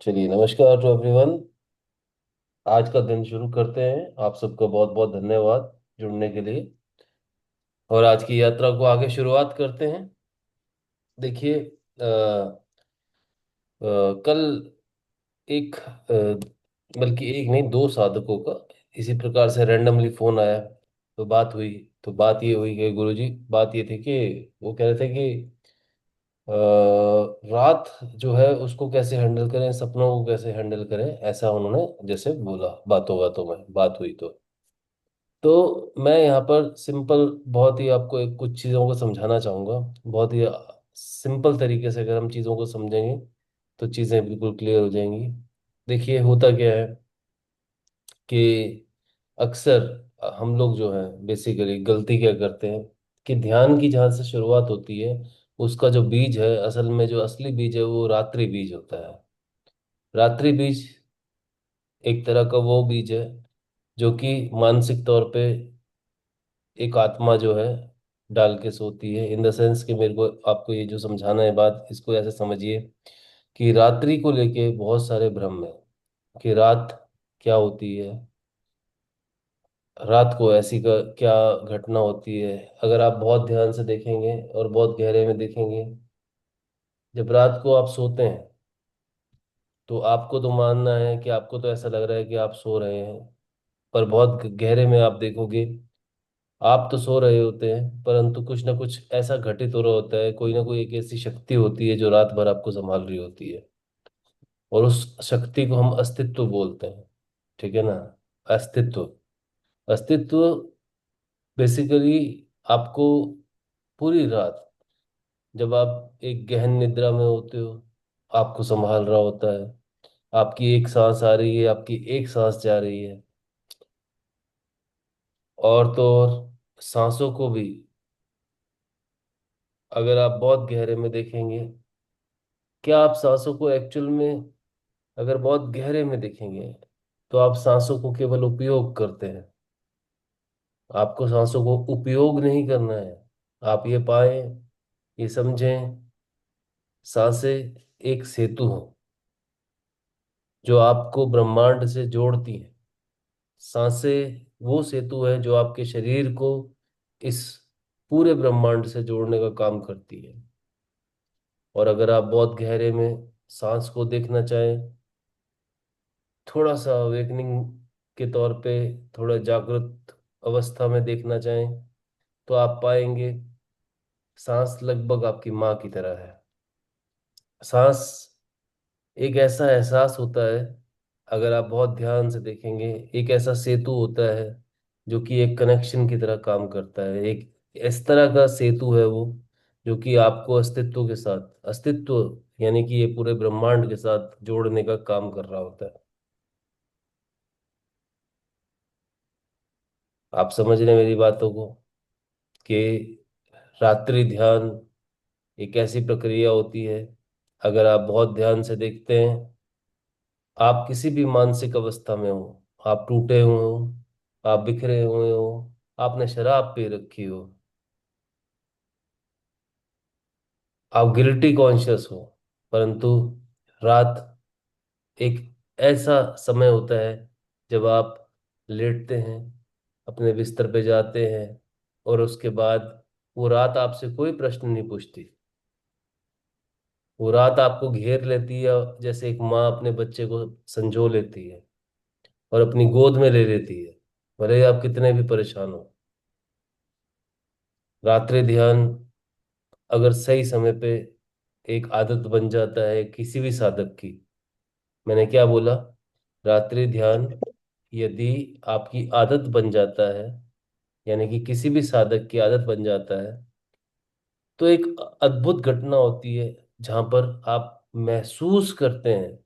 चलिए, नमस्कार to everyone. आज का दिन शुरू करते हैं। आप सबका बहुत बहुत धन्यवाद जुड़ने के लिए। और आज की यात्रा को आगे शुरुआत करते हैं। देखिए, कल एक बल्कि एक नहीं, दो साधकों का इसी प्रकार से रैंडमली फोन आया। तो बात हुई। तो बात ये हुई कि गुरुजी, बात ये थी कि वो कह रहे थे कि अ, रात जो है उसको कैसे हैंडल करें, सपनों को कैसे हैंडल करें, ऐसा उन्होंने जैसे बोला, बातों बातों में बात हुई। तो मैं यहाँ पर सिंपल, बहुत ही आपको एक कुछ चीज़ों को समझाना चाहूँगा। बहुत ही सिंपल तरीके से अगर हम चीज़ों को समझेंगे तो चीज़ें बिल्कुल क्लियर हो जाएंगी। देखिए, होता क्या है कि अक्सर हम लोग जो है बेसिकली गलती क्या करते हैं कि ध्यान की जहाँ से शुरुआत होती है, उसका जो बीज है, असल में जो असली बीज है वो रात्रि बीज होता है। रात्रि बीज एक तरह का वो बीज है जो कि मानसिक तौर पे एक आत्मा जो है डाल के सोती है। इन द सेंस कि मेरे को आपको ये जो समझाना है बात, इसको ऐसे समझिए कि रात्रि को लेके बहुत सारे भ्रम है कि रात क्या होती है, रात को ऐसी का क्या घटना होती है। अगर आप बहुत ध्यान से देखेंगे और बहुत गहरे में देखेंगे, जब रात को आप सोते हैं तो आपको तो मानना है कि आपको तो ऐसा लग रहा है कि आप सो रहे हैं, पर बहुत गहरे में आप देखोगे, आप तो सो रहे होते हैं परंतु कुछ ना कुछ ऐसा घटित हो रहा होता है। कोई ना कोई एक ऐसी शक्ति होती है जो रात भर आपको संभाल रही होती है, और उस शक्ति को हम अस्तित्व बोलते हैं। ठीक है ना? अस्तित्व। अस्तित्व बेसिकली आपको पूरी रात, जब आप एक गहन निद्रा में होते हो, आपको संभाल रहा होता है। आपकी एक सांस आ रही है, आपकी एक सांस जा रही है। और तो और सांसों को भी अगर आप बहुत गहरे में देखेंगे, क्या आप सांसों को एक्चुअल में अगर बहुत गहरे में देखेंगे तो आप सांसों को केवल उपयोग करते हैं। आपको सांसों को उपयोग नहीं करना है। आप ये पाएं, ये समझें, सांसें एक सेतु है जो आपको ब्रह्मांड से जोड़ती है। सांसें वो सेतु है जो आपके शरीर को इस पूरे ब्रह्मांड से जोड़ने का काम करती है। और अगर आप बहुत गहरे में सांस को देखना चाहें, थोड़ा सा अवेकनिंग के तौर पे, थोड़ा जागृत अवस्था में देखना चाहें, तो आप पाएंगे सांस लगभग आपकी माँ की तरह है। सांस एक ऐसा एहसास होता है, अगर आप बहुत ध्यान से देखेंगे, एक ऐसा सेतु होता है जो कि एक कनेक्शन की तरह काम करता है। एक इस तरह का सेतु है वो, जो कि आपको अस्तित्व के साथ, अस्तित्व यानी कि ये पूरे ब्रह्मांड के साथ जोड़ने का काम कर रहा होता है। आप समझ रहे हैं मेरी बातों को कि रात्रि ध्यान एक ऐसी प्रक्रिया होती है, अगर आप बहुत ध्यान से देखते हैं, आप किसी भी मानसिक अवस्था में हो, आप टूटे हुए हो, आप बिखरे हुए हो, आपने शराब पी रखी हो, आप गिल्टी कॉन्शियस हो, परंतु रात एक ऐसा समय होता है जब आप लेटते हैं, अपने बिस्तर पे जाते हैं, और उसके बाद वो रात आपसे कोई प्रश्न नहीं पूछती। वो रात आपको घेर लेती है, जैसे एक माँ अपने बच्चे को संजो लेती है और अपनी गोद में ले लेती है, भले ही आप कितने भी परेशान हो। रात्रि ध्यान अगर सही समय पे एक आदत बन जाता है किसी भी साधक की, मैंने क्या बोला, रात्रि ध्यान यदि आपकी आदत बन जाता है, यानी कि किसी भी साधक की आदत बन जाता है, तो एक अद्भुत घटना होती है जहां पर आप महसूस करते हैं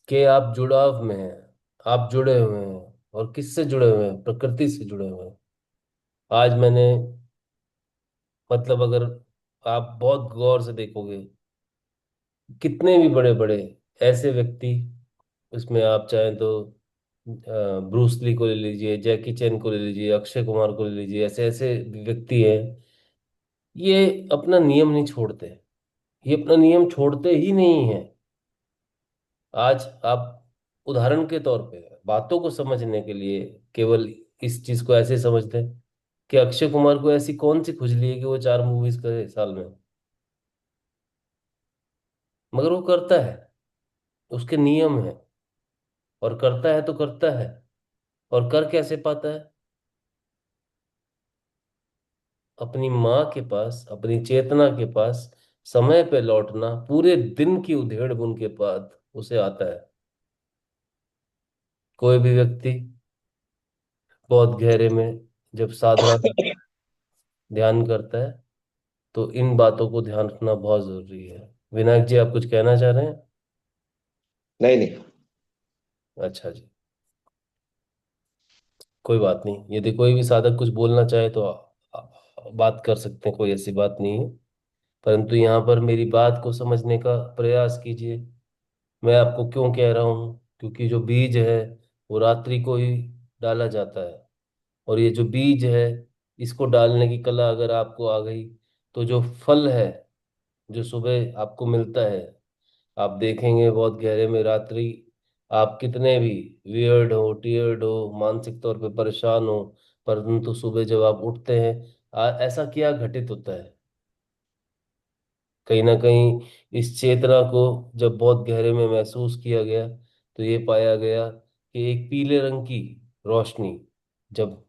कि आप जुड़ाव में हैं, आप जुड़े हुए हैं। और किससे जुड़े हुए हैं? प्रकृति से जुड़े हुए हैं। आज मैंने, मतलब अगर आप बहुत गौर से देखोगे, कितने भी बड़े बड़े ऐसे व्यक्ति, उसमें आप चाहें तो ब्रूस ली को ले लीजिए, जैकी चैन को ले लीजिए, अक्षय कुमार को ले लीजिए, ऐसे ऐसे व्यक्ति हैं, ये अपना नियम नहीं छोड़ते। ये अपना नियम छोड़ते ही नहीं है। आज आप उदाहरण के तौर पे बातों को समझने के लिए केवल इस चीज को ऐसे समझते हैं कि अक्षय कुमार को ऐसी कौन सी खुजली है कि वो 4 मूवीज करे साल में। मगर वो करता है, उसके नियम है, और करता है तो करता है। और कर कैसे पाता है? अपनी माँ के पास, अपनी चेतना के पास समय पे लौटना, पूरे दिन की उधेड़ बुन के बाद उसे आता है। कोई भी व्यक्ति बहुत गहरे में जब साधना का ध्यान करता है तो इन बातों को ध्यान रखना बहुत जरूरी है। विनायक जी, आप कुछ कहना चाह रहे हैं? नहीं नहीं। अच्छा जी, कोई बात नहीं। यदि कोई भी साधक कुछ बोलना चाहे तो बात कर सकते हैं, कोई ऐसी बात नहीं है। परंतु यहाँ पर मेरी बात को समझने का प्रयास कीजिए। मैं आपको क्यों कह रहा हूँ? क्योंकि जो बीज है वो रात्रि को ही डाला जाता है। और ये जो बीज है, इसको डालने की कला अगर आपको आ गई तो जो फल है, जो सुबह आपको मिलता है, आप देखेंगे बहुत गहरे में रात्रि, आप कितने भी वियर्ड हो, टीयर्ड हो, मानसिक तौर पे परेशान हो, परंतु सुबह जब आप उठते हैं, ऐसा क्या घटित होता है? कहीं ना कहीं इस चेतना को जब बहुत गहरे में महसूस किया गया तो ये पाया गया कि एक पीले रंग की रोशनी, जब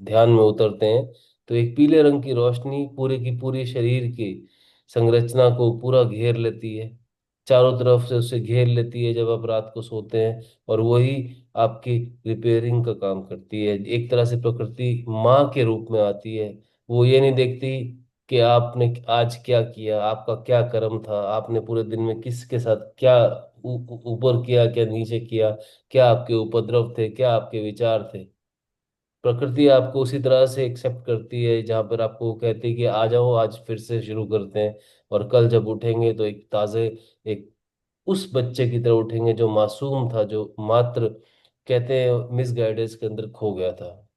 ध्यान में उतरते हैं तो एक पीले रंग की रोशनी पूरे की पूरी शरीर की संरचना को पूरा घेर लेती है, चारों तरफ से उसे घेर लेती है जब आप रात को सोते हैं। और वही आपकी रिपेयरिंग का काम करती है। एक तरह से प्रकृति माँ के रूप में आती है। वो ये नहीं देखती कि आपने आज क्या किया, आपका क्या कर्म था, आपने पूरे दिन में किसके साथ क्या ऊपर किया, क्या नीचे किया, क्या आपके उपद्रव थे, क्या आपके विचार थे। प्रकृति आपको उसी तरह से एक्सेप्ट करती है जहां पर आपको वो कहती है कि आ जाओ, आज फिर से शुरू करते हैं। और कल जब उठेंगे तो एक ताजे, एक उस बच्चे की तरह उठेंगे जो मासूम था, जो मात्र कहते हैं मिस गाइडेंस के अंदर खो गया था।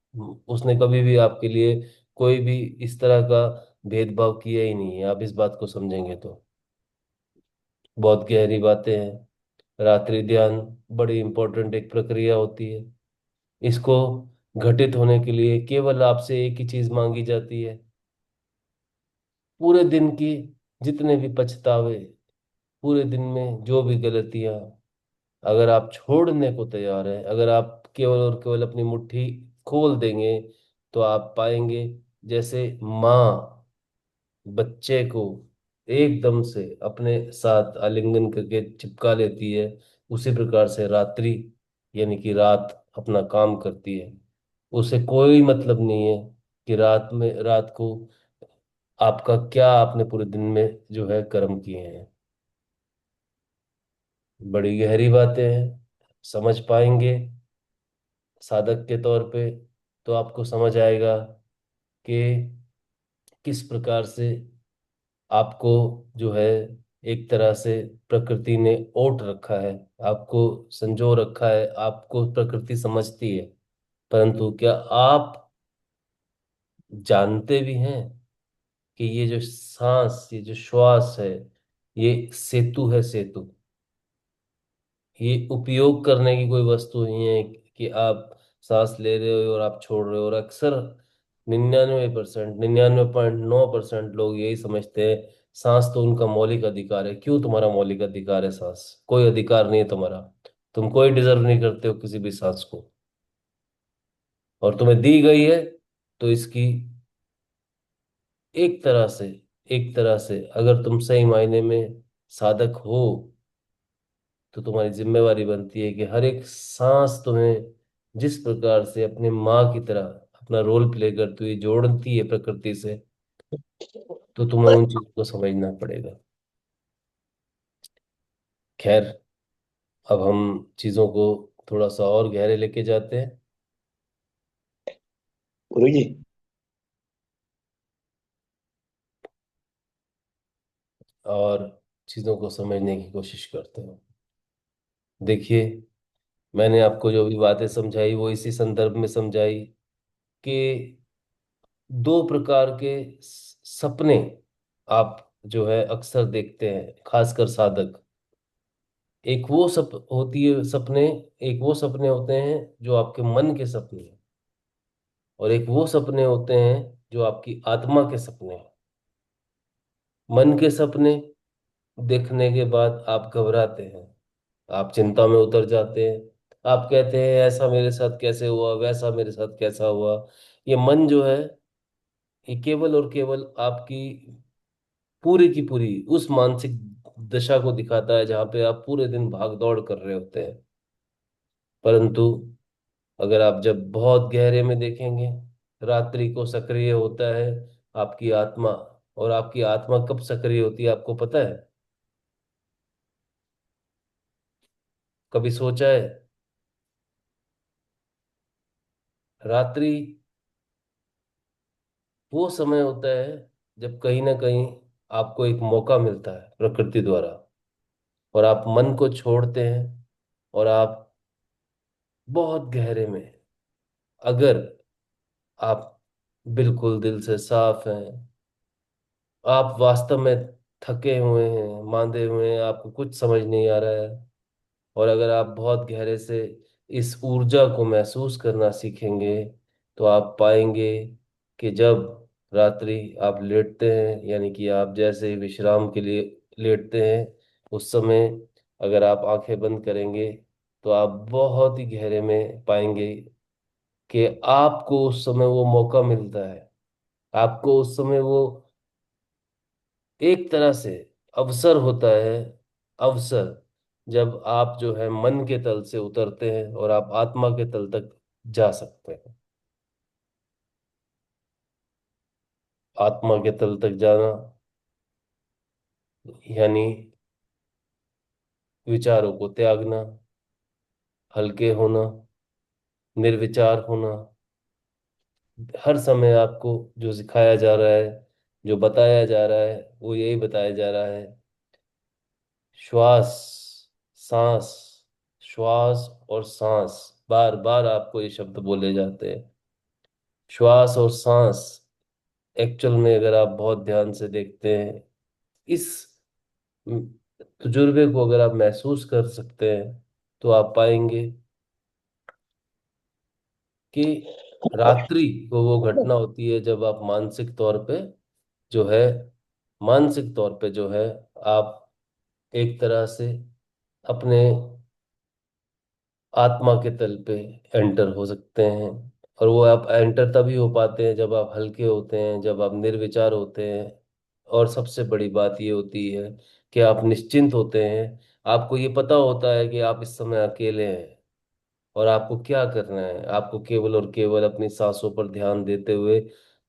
उसने कभी भी आपके लिए कोई भी इस तरह का भेदभाव किया ही नहीं है। आप इस बात को समझेंगे तो बहुत गहरी बातें हैं। रात्रि ध्यान बड़ी इंपॉर्टेंट एक प्रक्रिया होती है। इसको घटित होने के लिए केवल आपसे एक ही चीज मांगी जाती है। पूरे दिन की जितने भी पछतावे, पूरे दिन में जो भी गलतियां, अगर आप छोड़ने को तैयार हैं, अगर आप केवल और केवल अपनी मुट्ठी खोल देंगे, तो आप पाएंगे जैसे माँ बच्चे को एकदम से अपने साथ आलिंगन करके चिपका लेती है, उसी प्रकार से रात्रि यानी कि रात अपना काम करती है। उसे कोई मतलब नहीं है कि रात को आपका क्या, आपने पूरे दिन में जो है कर्म किए हैं। बड़ी गहरी बातें हैं। समझ पाएंगे साधक के तौर पे तो आपको समझ आएगा कि किस प्रकार से आपको जो है एक तरह से प्रकृति ने ओट रखा है, आपको संजो रखा है, आपको प्रकृति समझती है। परंतु क्या आप जानते भी हैं कि ये जो सांस, ये जो श्वास है, ये सेतु है, सेतु। ये उपयोग करने की कोई वस्तु नहीं है कि आप सांस ले रहे हो और आप छोड़ रहे हो। और अक्सर 99%, 99.9% लोग यही समझते हैं सांस तो उनका मौलिक अधिकार है। क्यों तुम्हारा मौलिक अधिकार है सांस? कोई अधिकार नहीं है तुम्हारा। तुम कोई डिजर्व नहीं करते हो किसी भी सांस को। और तुम्हें दी गई है तो इसकी एक तरह से, एक तरह से अगर तुम सही मायने में साधक हो तो तुम्हारी जिम्मेवारी बनती है कि हर एक सांस तुम्हें जिस प्रकार से अपने माँ की तरह अपना रोल प्ले करती हुई जोड़ती है प्रकृति से, तो तुम्हें उन चीजों को समझना पड़ेगा। खैर, अब हम चीजों को थोड़ा सा और गहरे लेके जाते हैं गुरु जी। और चीजों को समझने की कोशिश करते हैं। देखिए, मैंने आपको जो भी बातें समझाई वो इसी संदर्भ में समझाई कि दो प्रकार के सपने आप जो है अक्सर देखते हैं, खासकर साधक। एक वो होती है सपने, एक वो सपने होते हैं जो आपके मन के सपने हैं, और एक वो सपने होते हैं जो आपकी आत्मा के सपने हैं। मन के सपने देखने के बाद आप घबराते हैं, आप चिंता में उतर जाते हैं, आप कहते हैं ऐसा मेरे साथ कैसे हुआ, वैसा मेरे साथ कैसा हुआ। ये मन जो है, ये केवल और केवल आपकी पूरी की पूरी उस मानसिक दशा को दिखाता है जहाँ पे आप पूरे दिन भाग दौड़ कर रहे होते हैं। परंतु अगर आप जब बहुत गहरे में देखेंगे, रात्रि को सक्रिय होता है आपकी आत्मा। और आपकी आत्मा कब सक्रिय होती है आपको पता है? कभी सोचा है? रात्रि वो समय होता है जब कहीं ना कहीं आपको एक मौका मिलता है प्रकृति द्वारा, और आप मन को छोड़ते हैं, और आप बहुत गहरे में, अगर आप बिल्कुल दिल से साफ हैं, आप वास्तव में थके हुए हैं, मांदे हुए हैं, आपको कुछ समझ नहीं आ रहा है, और अगर आप बहुत गहरे से इस ऊर्जा को महसूस करना सीखेंगे, तो आप पाएंगे कि जब रात्रि आप लेटते हैं, यानी कि आप जैसे ही विश्राम के लिए लेटते हैं, उस समय अगर आप आंखें बंद करेंगे, तो आप बहुत ही गहरे में पाएंगे कि आपको उस समय वो मौका मिलता है, आपको उस समय वो एक तरह से अवसर होता है, अवसर, जब आप जो है मन के तल से उतरते हैं और आप आत्मा के तल तक जा सकते हैं। आत्मा के तल तक जाना यानी विचारों को त्यागना, हल्के होना, निर्विचार होना। हर समय आपको जो सिखाया जा रहा है, जो बताया जा रहा है, वो यही बताया जा रहा है, श्वास, सांस, श्वास और सांस। बार बार आपको ये शब्द बोले जाते हैं, श्वास और सांस। एक्चुअल में अगर आप बहुत ध्यान से देखते हैं, इस तजुर्बे को अगर आप महसूस कर सकते हैं, तो आप पाएंगे कि रात्रि को वो घटना होती है जब आप मानसिक तौर पे जो है, मानसिक तौर पे जो है, आप एक तरह से अपने आत्मा के तल पे एंटर हो सकते हैं। और वो आप एंटर तभी हो पाते हैं जब आप हल्के होते हैं, जब आप निर्विचार होते हैं। और सबसे बड़ी बात ये होती है कि आप निश्चिंत होते हैं, आपको ये पता होता है कि आप इस समय अकेले हैं, और आपको क्या करना है, आपको केवल और केवल अपनी सांसों पर ध्यान देते हुए,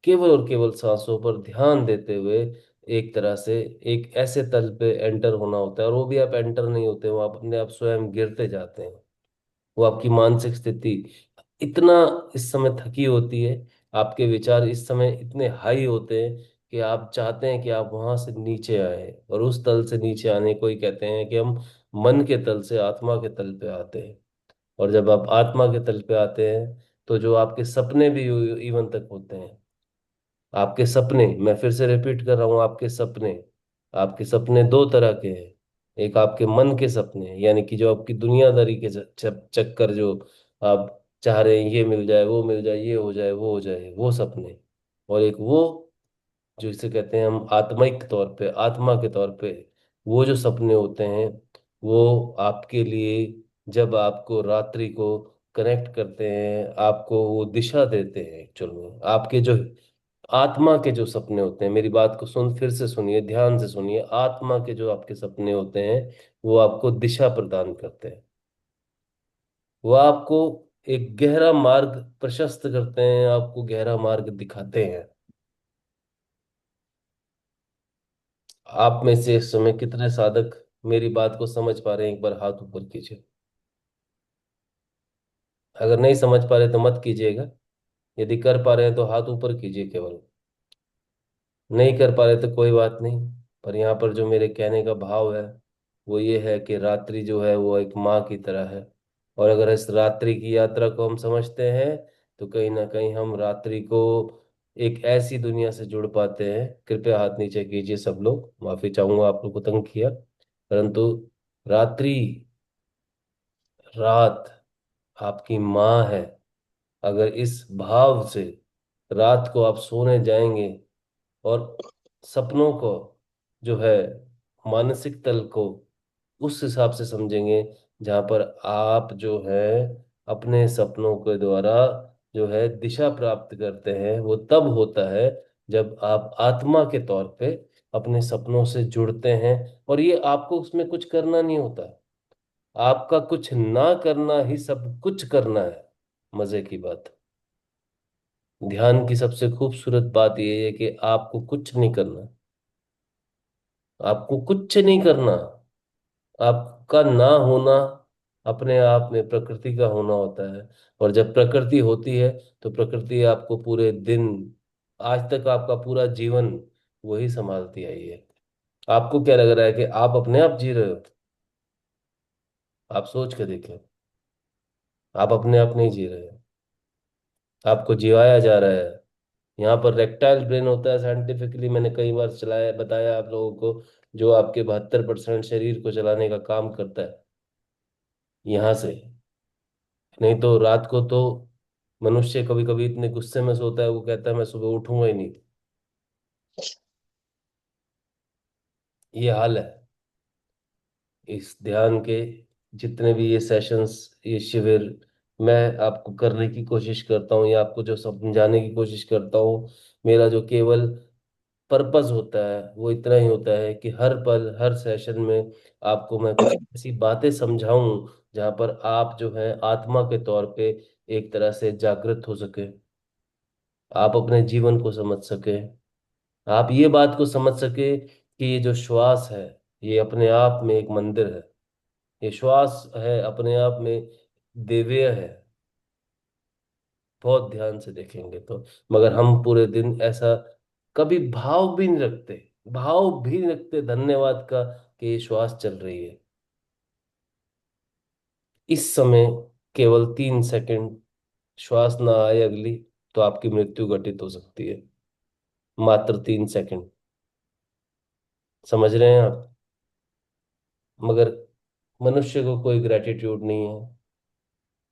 केवल और केवल सांसों पर ध्यान देते हुए एक तरह से एक ऐसे तल पे एंटर होना होता है। और वो भी आप एंटर नहीं होते, वो आप अपने आप स्वयं गिरते जाते हैं। वो आपकी मानसिक स्थिति इतना इस समय थकी होती है, आपके विचार इस समय इतने हाई होते हैं कि आप चाहते हैं कि आप वहां से नीचे आए, और उस तल से नीचे आने को ही कहते हैं कि हम मन के तल से आत्मा के तल पे आते हैं। और जब आप आत्मा के तल पे आते हैं, तो जो आपके सपने भी इवन तक होते हैं, आपके सपने, मैं फिर से रिपीट कर रहा हूँ, आपके सपने, आपके सपने दो तरह के हैं। एक आपके मन के सपने, यानी कि जो आपकी दुनियादारी के चक्कर, जो आप चाह रहे हैं ये मिल जाए, वो मिल जाए, ये हो जाए, वो हो जाए, वो सपने। और एक वो जो इसे कहते हैं हम आत्मिक तौर पे, आत्मा के तौर पे, वो जो सपने होते हैं, वो आपके लिए, जब आपको रात्रि को कनेक्ट करते हैं, आपको वो दिशा देते हैं। एक्चुअल में आपके जो आत्मा के जो सपने होते हैं, मेरी बात को फिर से सुनिए, ध्यान से सुनिए, आत्मा के जो आपके सपने होते हैं, वो आपको दिशा प्रदान करते हैं। वो आपको एक गहरा मार्ग प्रशस्त करते हैं, आपको गहरा मार्ग दिखाते हैं। आप में से इस समय कितने साधक मेरी बात को समझ पा रहे हैं? एक बार हाथ ऊपर कीजिए। अगर नहीं समझ पा रहे तो मत कीजिएगा, यदि कर पा रहे हैं तो हाथ ऊपर कीजिए केवल। नहीं कर पा रहे तो कोई बात नहीं। पर यहाँ पर जो मेरे कहने का भाव है, वो ये है कि रात्रि जो है वो एक माँ की तरह है। और अगर इस रात्रि की यात्रा को हम समझते हैं, तो कहीं ना कहीं हम रात्रि को एक ऐसी दुनिया से जुड़ पाते हैं। कृपया हाथ नीचे कीजिए सब लोग, माफी चाहूंगा आप लोग को तंग किया, परंतु रात्रि, रात आपकी माँ है। अगर इस भाव से रात को आप सोने जाएंगे और सपनों को जो है, मानसिक तल को उस हिसाब से समझेंगे जहां पर आप जो है अपने सपनों के द्वारा जो है दिशा प्राप्त करते हैं, वो तब होता है जब आप आत्मा के तौर पे अपने सपनों से जुड़ते हैं। और ये आपको उसमें कुछ करना नहीं होता है, आपका कुछ ना करना ही सब कुछ करना है। मजे की बात, ध्यान की सबसे खूबसूरत बात यह है कि आपको कुछ नहीं करना, आपको कुछ नहीं करना। आपका ना होना अपने आप में प्रकृति का होना होता है। और जब प्रकृति होती है तो प्रकृति आपको पूरे दिन, आज तक आपका पूरा जीवन वही संभालती आई है। आपको क्या लग रहा है कि आप अपने आप जी रहे हो? आप सोच के देखें, आप अपने आप नहीं जी रहे हो, आपको जिवाया जा रहा है। यहाँ पर रेक्टाइल ब्रेन होता है, साइंटिफिकली मैंने कई बार चलाया बताया आप लोगों को, जो आपके 72% शरीर को चलाने का काम करता है यहाँ से। नहीं तो रात को तो मनुष्य कभी कभी इतने गुस्से में सोता है, वो कहता है मैं सुबह उठूंगा ही नहीं। ये हाल है इस ध्यान के। जितने भी ये सेशंस, ये शिविर मैं आपको करने की कोशिश करता हूँ या आपको जो समझाने की कोशिश करता हूँ, मेरा जो केवल पर्पस होता है वो इतना ही होता है कि हर पल हर सेशन में आपको मैं कुछ ऐसी बातें समझाऊं जहां पर आप जो है आत्मा के तौर पे एक तरह से जागृत हो सके, आप अपने जीवन को समझ सके, आप ये बात को समझ सके कि ये जो श्वास है ये अपने आप में एक मंदिर है, ये श्वास है अपने आप में दिव्य है। बहुत ध्यान से देखेंगे तो, मगर हम पूरे दिन ऐसा कभी भाव भी नहीं रखते, भाव भी नहीं रखते धन्यवाद का कि ये श्वास चल रही है। इस समय केवल 3 सेकंड श्वास ना आए अगली तो आपकी मृत्यु घटित हो सकती है। मात्र 3 सेकंड, समझ रहे हैं आप? मगर मनुष्य को कोई ग्रेटिट्यूड नहीं है,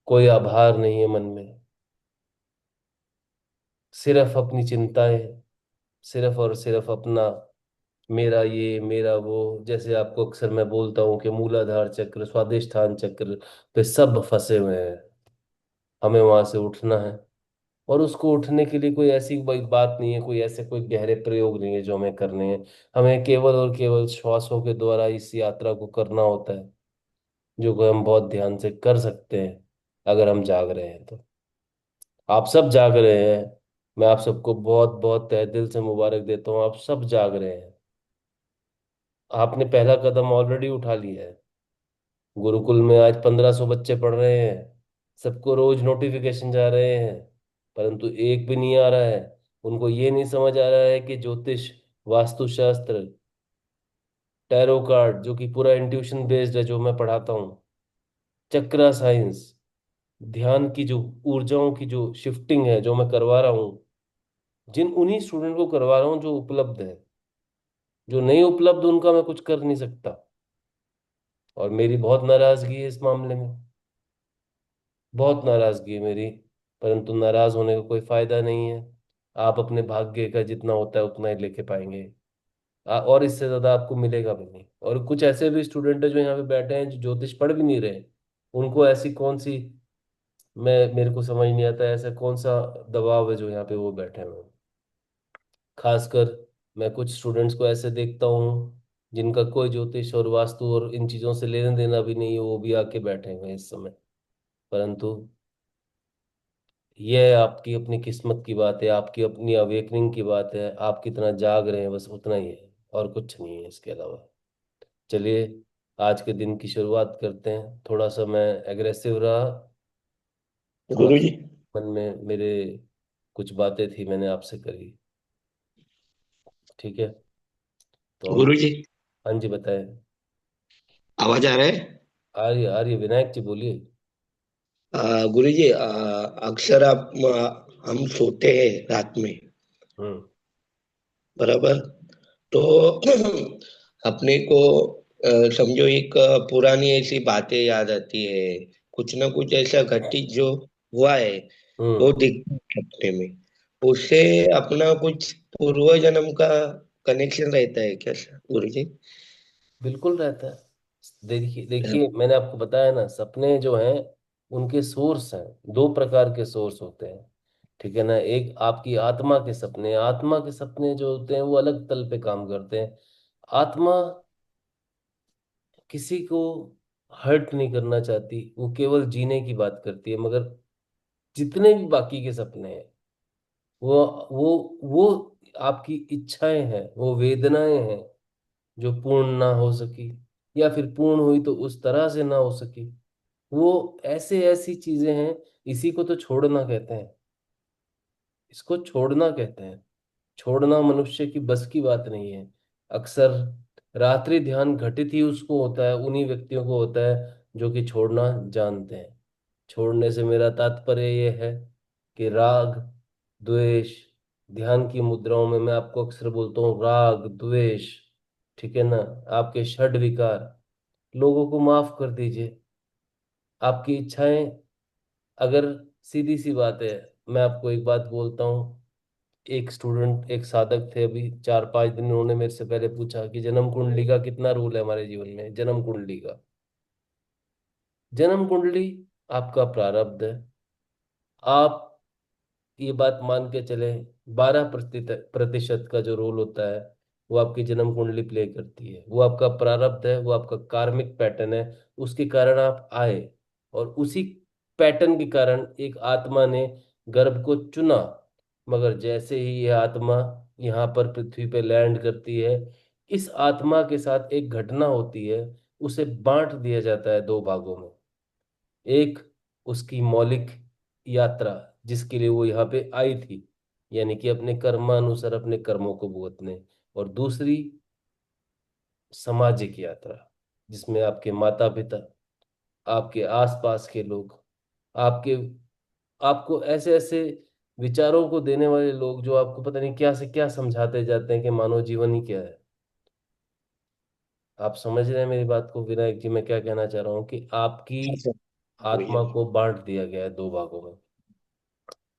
कोई आभार नहीं है मन में, सिर्फ अपनी चिंताएं, सिर्फ और सिर्फ अपना, मेरा ये मेरा वो। जैसे आपको अक्सर मैं बोलता हूँ कि मूलाधार चक्र, स्वादिष्ठान चक्र पे सब फंसे हुए हैं। हमें वहां से उठना है। और उसको उठने के लिए कोई ऐसी कोई बात नहीं है, कोई ऐसे कोई गहरे प्रयोग नहीं है जो हमें करने हैं। हमें केवल और केवल श्वासों के द्वारा इस यात्रा को करना होता है, जो कि हम बहुत ध्यान से कर सकते हैं अगर हम जाग रहे हैं तो। आप सब जाग रहे हैं, मैं आप सबको बहुत बहुत तहे दिल से मुबारक देता हूँ, आप सब जाग रहे हैं। आपने पहला कदम ऑलरेडी उठा लिया है। गुरुकुल में आज 1500 बच्चे पढ़ रहे हैं, सबको रोज नोटिफिकेशन जा रहे हैं, परंतु एक भी नहीं आ रहा है। उनको ये नहीं समझ आ रहा है कि ज्योतिष, वास्तुशास्त्र, टैरो कार्ड जो कि पूरा इंट्यूशन बेस्ड है जो मैं पढ़ाता हूँ, चक्रा साइंस, ध्यान की जो ऊर्जाओं की जो शिफ्टिंग है जो मैं करवा रहा हूँ, जिन उन्हीं स्टूडेंट को करवा रहा हूँ जो उपलब्ध है। जो नहीं उपलब्ध उनका मैं कुछ कर नहीं सकता। और मेरी बहुत नाराजगी है इस मामले में, बहुत नाराजगी है मेरी। परंतु नाराज होने का कोई फायदा नहीं है। आप अपने भाग्य का जितना होता है उतना ही लेके पाएंगे। और इससे ज्यादा आपको मिलेगा भी नहीं। और कुछ ऐसे भी स्टूडेंट है जो यहाँ पे बैठे हैं जो ज्योतिष पढ़ भी नहीं रहे, उनको ऐसी कौन सी, मैं मेरे को समझ नहीं आता है ऐसा कौन सा दबाव है जो यहाँ पे वो बैठे हुए हैं। खासकर मैं कुछ स्टूडेंट्स को ऐसे देखता हूँ जिनका कोई ज्योतिष और वास्तु और इन चीजों से लेना देना भी नहीं है, वो भी आके बैठे हुए हैं इस समय। परंतु ये आपकी अपनी किस्मत की बात है, आपकी अपनी अवेकनिंग की बात है, आप कितना जाग रहे हैं बस उतना ही है, और कुछ नहीं है इसके अलावा। चलिए आज के दिन की शुरुआत करते हैं। थोड़ा सा मैं एग्रेसिव रहा, थोड़ा गुरु सा जी। मन में मेरे कुछ बातें थी मैंने आपसे करी। ठीक है, तो हम, गुरु जी, हाँ जी बताएं। आवाज आ रहा है? आर्य आर्य विनायक जी बोलिए। गुरु जी, अक्सर हम सोते हैं रात में, हम्म। बराबर? तो अपने को समझो एक पुरानी ऐसी बातें याद आती है, कुछ ना कुछ ऐसा घटित जो हुआ है वो हम्म। दिखता है सपने में। उससे अपना कुछ पूर्व जन्म का कनेक्शन रहता है क्या गुरु जी? बिल्कुल रहता है। देखिए देखिए, मैंने आपको बताया ना, सपने जो हैं उनके सोर्स हैं, दो प्रकार के सोर्स होते हैं। ठीक है ना, एक आपकी आत्मा के सपने, आत्मा के सपने जो होते हैं वो अलग तल पे काम करते हैं। आत्मा किसी को हर्ट नहीं करना चाहती, वो केवल जीने की बात करती है। मगर जितने भी बाकी के सपने हैं, वो वो आपकी इच्छाएं हैं, वो वेदनाएं हैं जो पूर्ण ना हो सकी, या फिर पूर्ण हुई तो उस तरह से ना हो सकी। वो ऐसे ऐसी चीजें हैं, इसी को तो छोड़ना कहते हैं। इसको छोड़ना कहते हैं। छोड़ना मनुष्य की बस की बात नहीं है। अक्सर रात्रि ध्यान घटित ही उसको होता है, उन्हीं व्यक्तियों को होता है जो कि छोड़ना जानते हैं। छोड़ने से मेरा तात्पर्य ये है कि राग, द्वेष, ध्यान की मुद्राओं में मैं आपको अक्सर बोलता हूँ राग द्वेष, ठीक है ना, आपके षड विकार, लोगों को माफ कर दीजिए। आपकी इच्छाएं, अगर, सीधी सी बात है, मैं आपको एक बात बोलता हूँ। एक स्टूडेंट, एक साधक थे, अभी 4-5 दिन उन्होंने मेरे से पहले पूछा कि जन्म कुंडली का कितना रोल है हमारे जीवन में। जन्म कुंडली का, जन्म कुंडली आपका प्रारब्ध है। आप ये बात मान के चले, 12% का जो रोल होता है वो आपकी जन्म कुंडली प्ले करती है। वो आपका प्रारब्ध है, वो आपका कार्मिक पैटर्न है। उसके कारण आप आए, और उसी पैटर्न के कारण एक आत्मा ने गर्भ को चुना। मगर जैसे ही यह आत्मा यहाँ पर पृथ्वी पे लैंड करती है, इस आत्मा के साथ एक घटना होती है। उसे बांट दिया जाता है दो भागों में। एक, उसकी मौलिक यात्रा, जिसके लिए वो यहाँ पे आई थी, यानी कि अपने कर्मानुसार अपने कर्मों को भुगतने। और दूसरी, सामाजिक यात्रा, जिसमें आपके माता पिता, आपके आसपास के लोग, आपके, आपको ऐसे ऐसे विचारों को देने वाले लोग जो आपको पता नहीं क्या से क्या समझाते जाते हैं कि मानव जीवन ही क्या है। आप समझ रहे हैं मेरी बात को विनायक जी? मैं क्या कहना चाह रहा हूँ कि आपकी अच्छा, आत्मा गुरुजी। को बांट दिया गया है दो भागों में।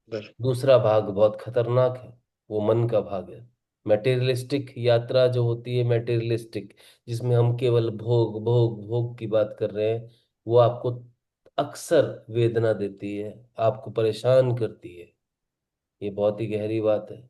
बर- दूसरा भाग बहुत खतरनाक है, वो मन का भाग है। मेटेरियलिस्टिक यात्रा जो होती है, मेटेरियलिस्टिक, जिसमें हम केवल भोग भोग भोग की बात कर रहे हैं, वो आपको अक्सर वेदना देती है, आपको परेशान करती है। ये बहुत ही गहरी बात है।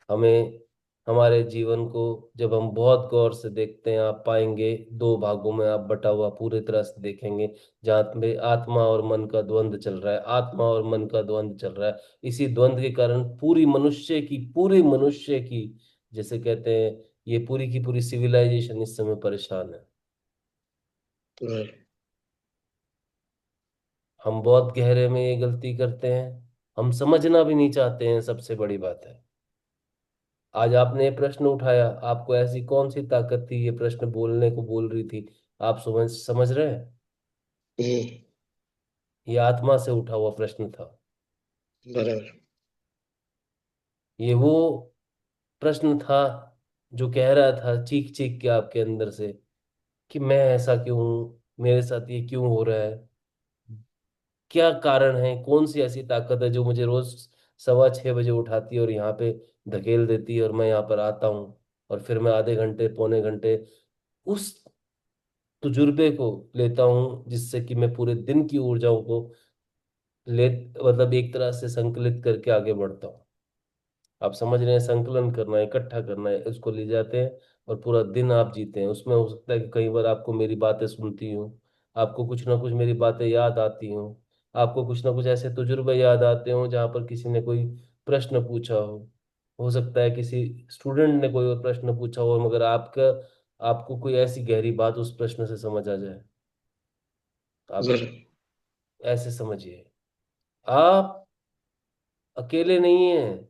हमें, हमारे जीवन को जब हम बहुत गौर से देखते हैं, आप पाएंगे दो भागों में आप बटा हुआ पूरी तरह से देखेंगे। जहाँ पे आत्मा और मन का द्वंद्व चल रहा है, आत्मा और मन का द्वंद्व चल रहा है। इसी द्वंद्व के कारण पूरी मनुष्य की, जैसे कहते हैं, ये पूरी की पूरी सिविलाइजेशन इस समय परेशान है। बर- हम बहुत गहरे में ये गलती करते हैं, हम समझना भी नहीं चाहते हैं, सबसे बड़ी बात है। आज आपने ये प्रश्न उठाया, आपको ऐसी कौन सी ताकत थी ये प्रश्न बोलने को बोल रही थी? आप समझ समझ रहे हैं? हम्म, ये आत्मा से उठा हुआ प्रश्न था। बराबर। ये वो प्रश्न था जो कह रहा था चीख चीख के आपके अंदर से कि मैं ऐसा क्यों हूं, मेरे साथ ये क्यों हो रहा है, क्या कारण है, कौन सी ऐसी ताकत है जो मुझे रोज 6:15 बजे उठाती है और यहाँ पे धकेल देती है, और मैं यहाँ पर आता हूँ, और फिर मैं आधे घंटे पौने घंटे उस तजुर्बे को लेता हूँ, जिससे कि मैं पूरे दिन की ऊर्जाओं को ले, मतलब एक तरह से संकलित करके आगे बढ़ता हूँ। आप समझ रहे हैं? संकलन करना है, इकट्ठा करना है, उसको ले जाते हैं और पूरा दिन आप जीते हैं उसमें। हो सकता है कि कई बार आपको मेरी बातें सुनती हूँ, आपको कुछ ना कुछ मेरी बातें याद आती हूँ, आपको कुछ ना कुछ ऐसे तजुर्बे याद आते हो जहाँ पर किसी ने कोई प्रश्न पूछा हो सकता है किसी स्टूडेंट ने कोई और प्रश्न पूछा हो, मगर आपका, आपको कोई ऐसी गहरी बात उस प्रश्न से समझ आ जाए। आप बर ऐसे समझिए, आप अकेले नहीं हैं।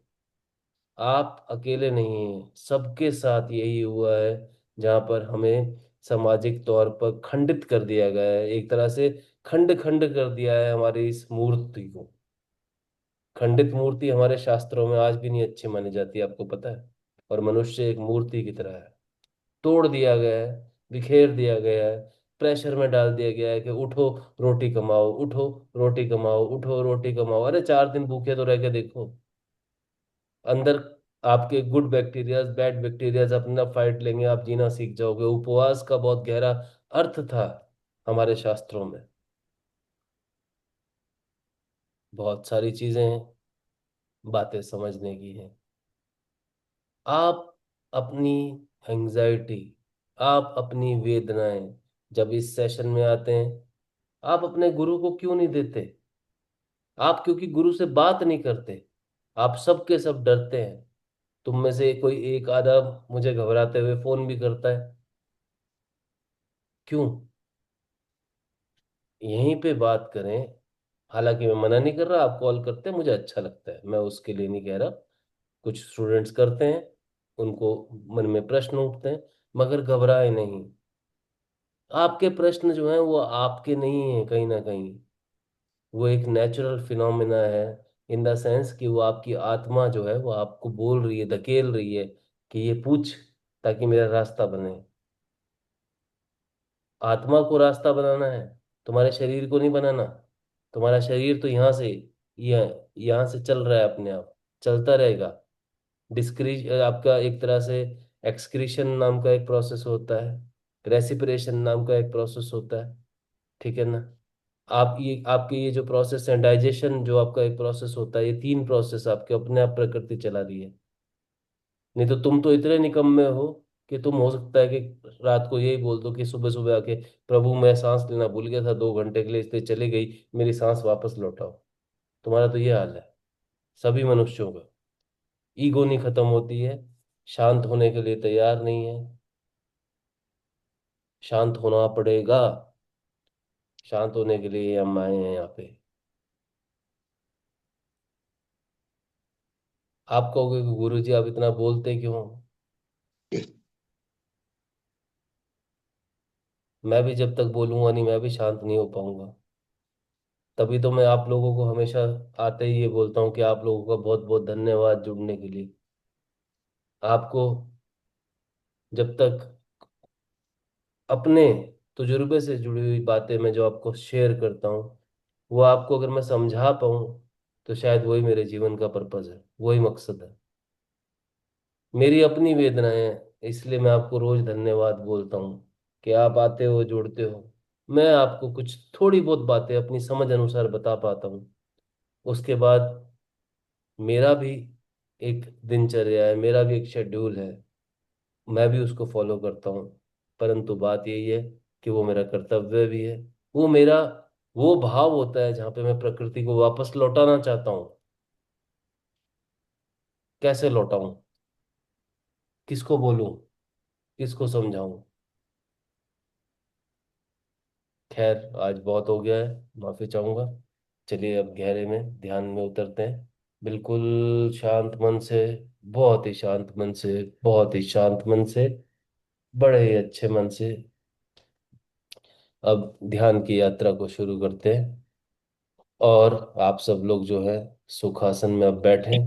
आप अकेले नहीं हैं, सबके साथ यही हुआ है। जहाँ पर हमें सामाजिक तौर पर खंडित कर दिया गया है, एक तरह से खंड खंड कर दिया है हमारी इस मूर्ति को। खंडित मूर्ति हमारे शास्त्रों में आज भी नहीं अच्छी मानी जाती, आपको पता है। और मनुष्य एक मूर्ति की तरह है, तोड़ दिया गया है। बिखेर दिया गया है, प्रेशर में डाल दिया गया है कि उठो रोटी कमाओ, उठो रोटी कमाओ, उठो रोटी कमाओ। अरे 4 दिन भूखे तो रह के देखो, अंदर आपके गुड बैक्टीरियाज बैड बैक्टीरियाज अपना फाइट लेंगे, आप जीना सीख जाओगे। उपवास का बहुत गहरा अर्थ था हमारे शास्त्रों में। बहुत सारी चीजें हैं, बातें समझने की हैं। आप अपनी एंजाइटी, आप अपनी वेदनाएं जब इस सेशन में आते हैं, आप अपने गुरु को क्यों नहीं देते? आप क्योंकि गुरु से बात नहीं करते, आप सब के सब डरते हैं। तुम में से कोई एक आधा मुझे घबराते हुए फोन भी करता है, क्यों? यहीं पे बात करें। हालांकि मैं मना नहीं कर रहा, आप कॉल करते हैं मुझे अच्छा लगता है, मैं उसके लिए नहीं कह रहा। कुछ स्टूडेंट्स करते हैं, उनको मन में प्रश्न उठते हैं, मगर घबराए नहीं। आपके प्रश्न जो हैं वो आपके नहीं है, कहीं ना कहीं वो एक नेचुरल फिनोमेना है। इन द सेंस कि वो आपकी आत्मा जो है वो आपको बोल रही है, धकेल रही है कि ये पूछ, ताकि मेरा रास्ता बने। आत्मा को रास्ता बनाना है, तुम्हारे शरीर को नहीं बनाना। तुम्हारा शरीर तो यहाँ से, यहाँ से चल रहा है अपने आप, चलता रहेगा। डिस्क्री आपका एक तरह से एक्सक्रीशन नाम का एक प्रोसेस होता है, रेसिपिरेशन नाम का एक प्रोसेस होता है, ठीक है ना? आप ये आपके ये जो प्रोसेस है, डाइजेशन जो आपका एक प्रोसेस होता है, ये 3 प्रोसेस आपके अपने आप प्रकृति चला रही है। नहीं तो तुम तो इतने निकम्मे हो कि तुम हो सकता है कि रात को यही बोल दो कि सुबह सुबह आके, प्रभु मैं सांस लेना भूल गया था 2 घंटे के लिए, इसलिए चली गई, मेरी सांस वापस लौटाओ। तुम्हारा तो ये हाल है सभी मनुष्यों का। ईगो नहीं खत्म होती है, शांत होने के लिए तैयार नहीं है। शांत होना पड़ेगा, शांत होने के लिए हम आए हैं यहाँ पे। आप कहोगे कि गुरु जी आप इतना बोलते क्यों हो? मैं भी जब तक बोलूंगा नहीं, मैं भी शांत नहीं हो पाऊंगा। तभी तो मैं आप लोगों को हमेशा आते ही ये बोलता हूँ कि आप लोगों का बहुत बहुत धन्यवाद जुड़ने के लिए। आपको जब तक अपने तजुर्बे से जुड़ी हुई बातें मैं जो आपको शेयर करता हूँ, वो आपको अगर मैं समझा पाऊँ, तो शायद वही मेरे जीवन का पर्पज है, वही मकसद है। मेरी अपनी वेदनाएं हैं, इसलिए मैं आपको रोज धन्यवाद बोलता हूँ कि आप आते हो, जुड़ते हो। मैं आपको कुछ थोड़ी बहुत बातें अपनी समझ अनुसार बता पाता हूँ। उसके बाद मेरा भी एक दिनचर्या है, मेरा भी एक शेड्यूल है, मैं भी उसको फॉलो करता हूँ। परंतु बात यही है कि वो मेरा कर्तव्य भी है। वो मेरा वो भाव होता है जहाँ पे मैं प्रकृति को वापस लौटाना चाहता हूँ। कैसे लौटाऊं? किसको बोलूं? किसको समझाऊं? खैर आज बहुत हो गया है, माफी चाहूंगा। चलिए अब गहरे में ध्यान में उतरते हैं। बिल्कुल शांत मन से, बहुत ही शांत मन से, बहुत ही शांत मन से, बड़े ही अच्छे मन से अब ध्यान की यात्रा को शुरू करते हैं। और आप सब लोग जो है सुखासन में अब बैठे,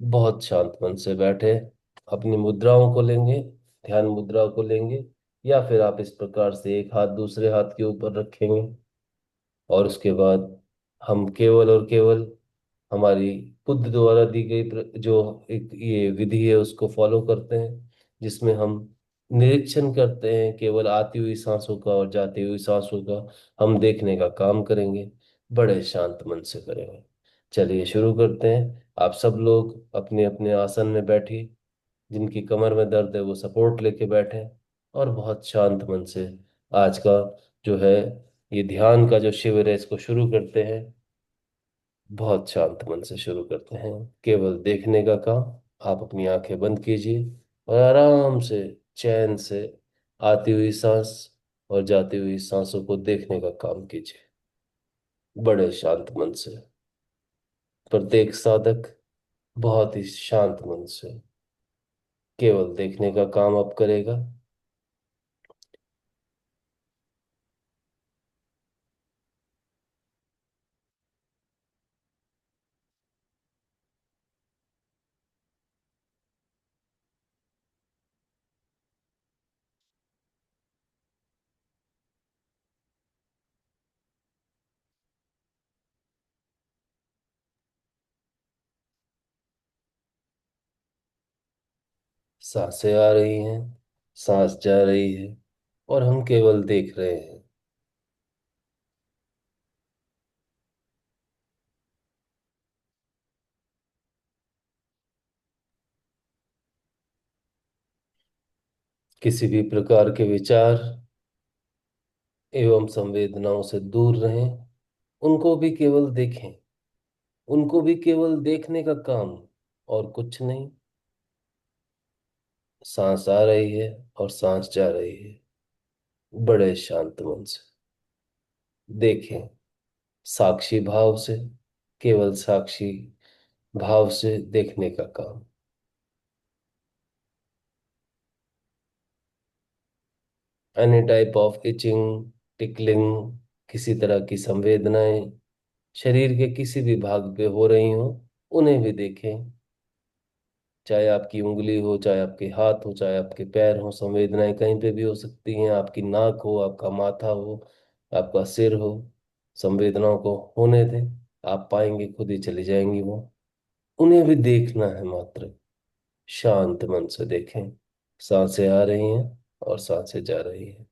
बहुत शांत मन से बैठे, अपनी मुद्राओं को लेंगे, ध्यान मुद्रा को लेंगे, या फिर आप इस प्रकार से एक हाथ दूसरे हाथ के ऊपर रखेंगे। और उसके बाद हम केवल और केवल हमारी बुद्ध द्वारा दी गई जो एक ये विधि है उसको फॉलो करते हैं, जिसमें हम निरीक्षण करते हैं केवल आती हुई सांसों का और जाती हुई सांसों का, हम देखने का काम करेंगे। बड़े शांत मन से करेंगे। चलिए शुरू करते हैं। आप सब लोग अपने अपने आसन में बैठिए, जिनकी कमर में दर्द है वो सपोर्ट लेके बैठे, और बहुत शांत मन से आज का जो है ये ध्यान का जो शिविर है इसको शुरू करते हैं। बहुत शांत मन से शुरू करते हैं, केवल देखने का काम। आप अपनी आंखें बंद कीजिए और आराम से, चैन से आती हुई सांस और जाती हुई सांसों को देखने का काम कीजिए, बड़े शांत मन से। प्रत्येक साधक बहुत ही शांत मन से केवल देखने का काम अब करेगा। सांसें आ रही हैं, सांस जा रही है, और हम केवल देख रहे हैं। किसी भी प्रकार के विचार एवं संवेदनाओं से दूर रहें। उनको भी केवल देखें। उनको भी केवल देखने का काम, और कुछ नहीं। सांस आ रही है और सांस जा रही है। बड़े शांत मन से देखें, साक्षी भाव से, केवल साक्षी भाव से देखने का काम। Any type of itching, tickling, किसी तरह की संवेदनाएं शरीर के किसी भी भाग पे हो रही हो, उन्हें भी देखें। चाहे आपकी उंगली हो, चाहे आपके हाथ हो, चाहे आपके पैर हो, संवेदनाएं कहीं पे भी हो सकती हैं। आपकी नाक हो, आपका माथा हो, आपका सिर हो, संवेदनाओं को होने दें। आप पाएंगे खुद ही चली जाएंगी वो। उन्हें भी देखना है मात्र। शांत मन से देखें। सांसें आ रही हैं और सांसें जा रही हैं।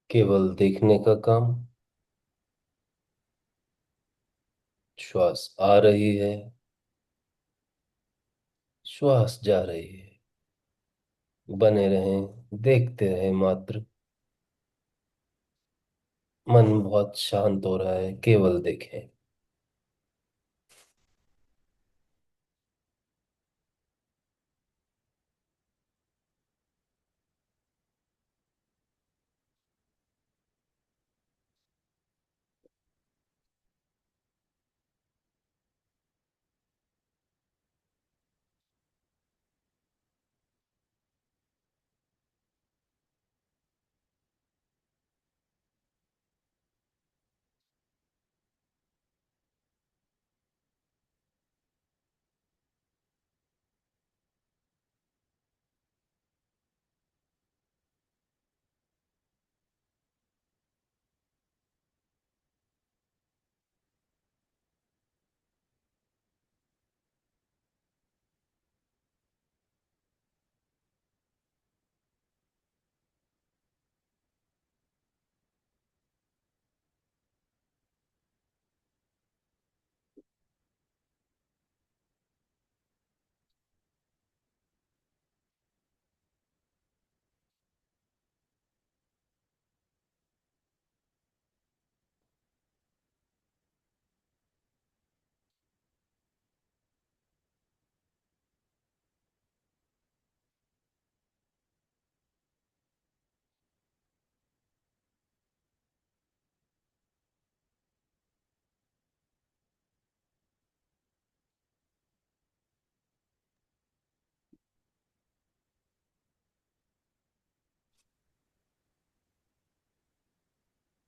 केवल देखने का काम। श्वास आ रही है, श्वास जा रही है। बने रहें, देखते रहें मात्र। मन बहुत शांत हो रहा है, केवल देखें।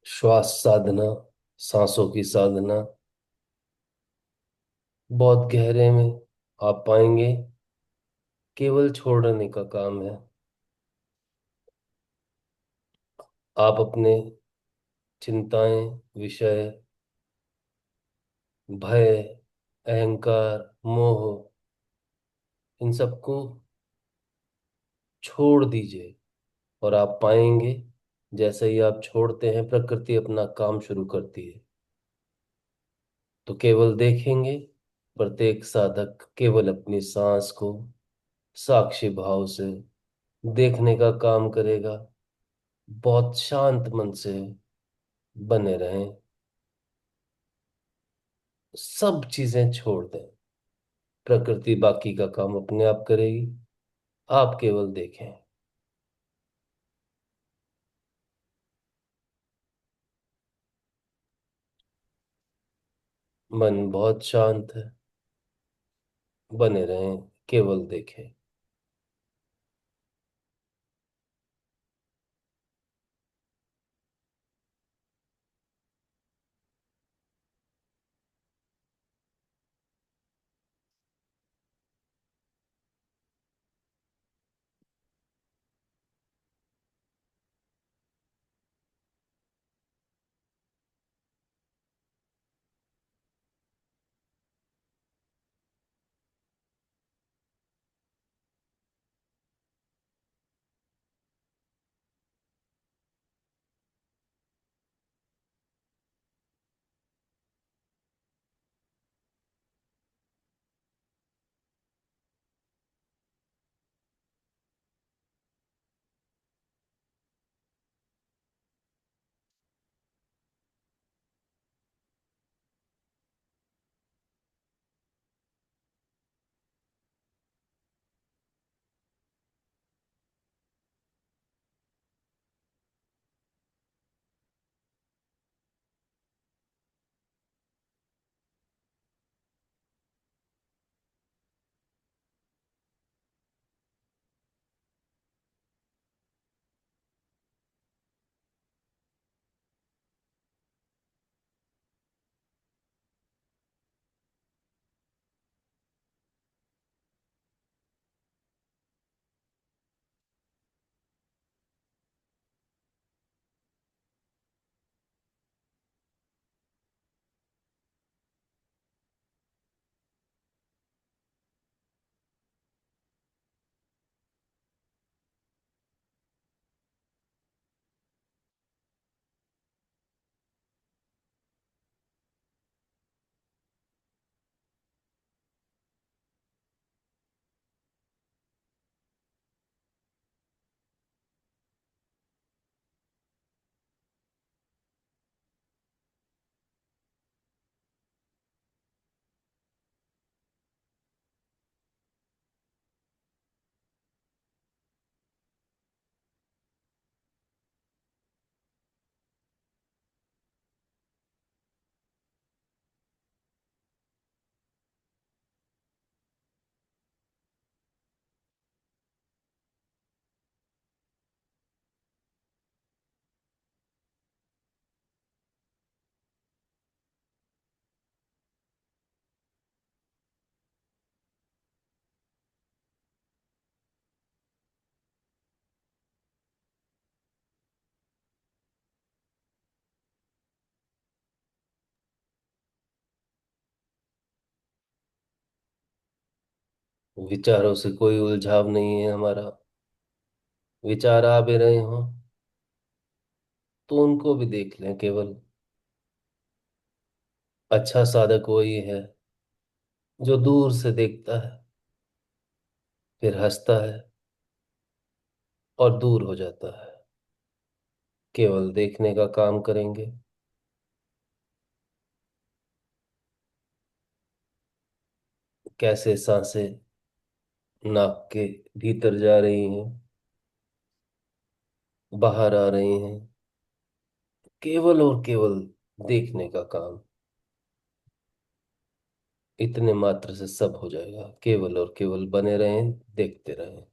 श्वास साधना, सांसों की साधना बहुत गहरे में आप पाएंगे। केवल छोड़ने का काम है। आप अपने चिंताएं, विषय, भय, अहंकार, मोह, इन सबको छोड़ दीजिए। और आप पाएंगे, जैसे ही आप छोड़ते हैं, प्रकृति अपना काम शुरू करती है। तो केवल देखेंगे। प्रत्येक साधक केवल अपनी सांस को साक्षी भाव से देखने का काम करेगा, बहुत शांत मन से। बने रहें, सब चीजें छोड़ दें। प्रकृति बाकी का काम अपने आप करेगी, आप केवल देखें। मन बहुत शांत है, बने रहें, केवल देखें। विचारों से कोई उलझाव नहीं है हमारा। विचार आ भी रहे हों तो उनको भी देख लें केवल। अच्छा साधक वही है जो दूर से देखता है, फिर हंसता है और दूर हो जाता है। केवल देखने का काम करेंगे। कैसे सांसें नाक के भीतर जा रही हैं, बाहर आ रही हैं, केवल और केवल देखने का काम। इतने मात्र से सब हो जाएगा। केवल और केवल बने रहें, देखते रहें।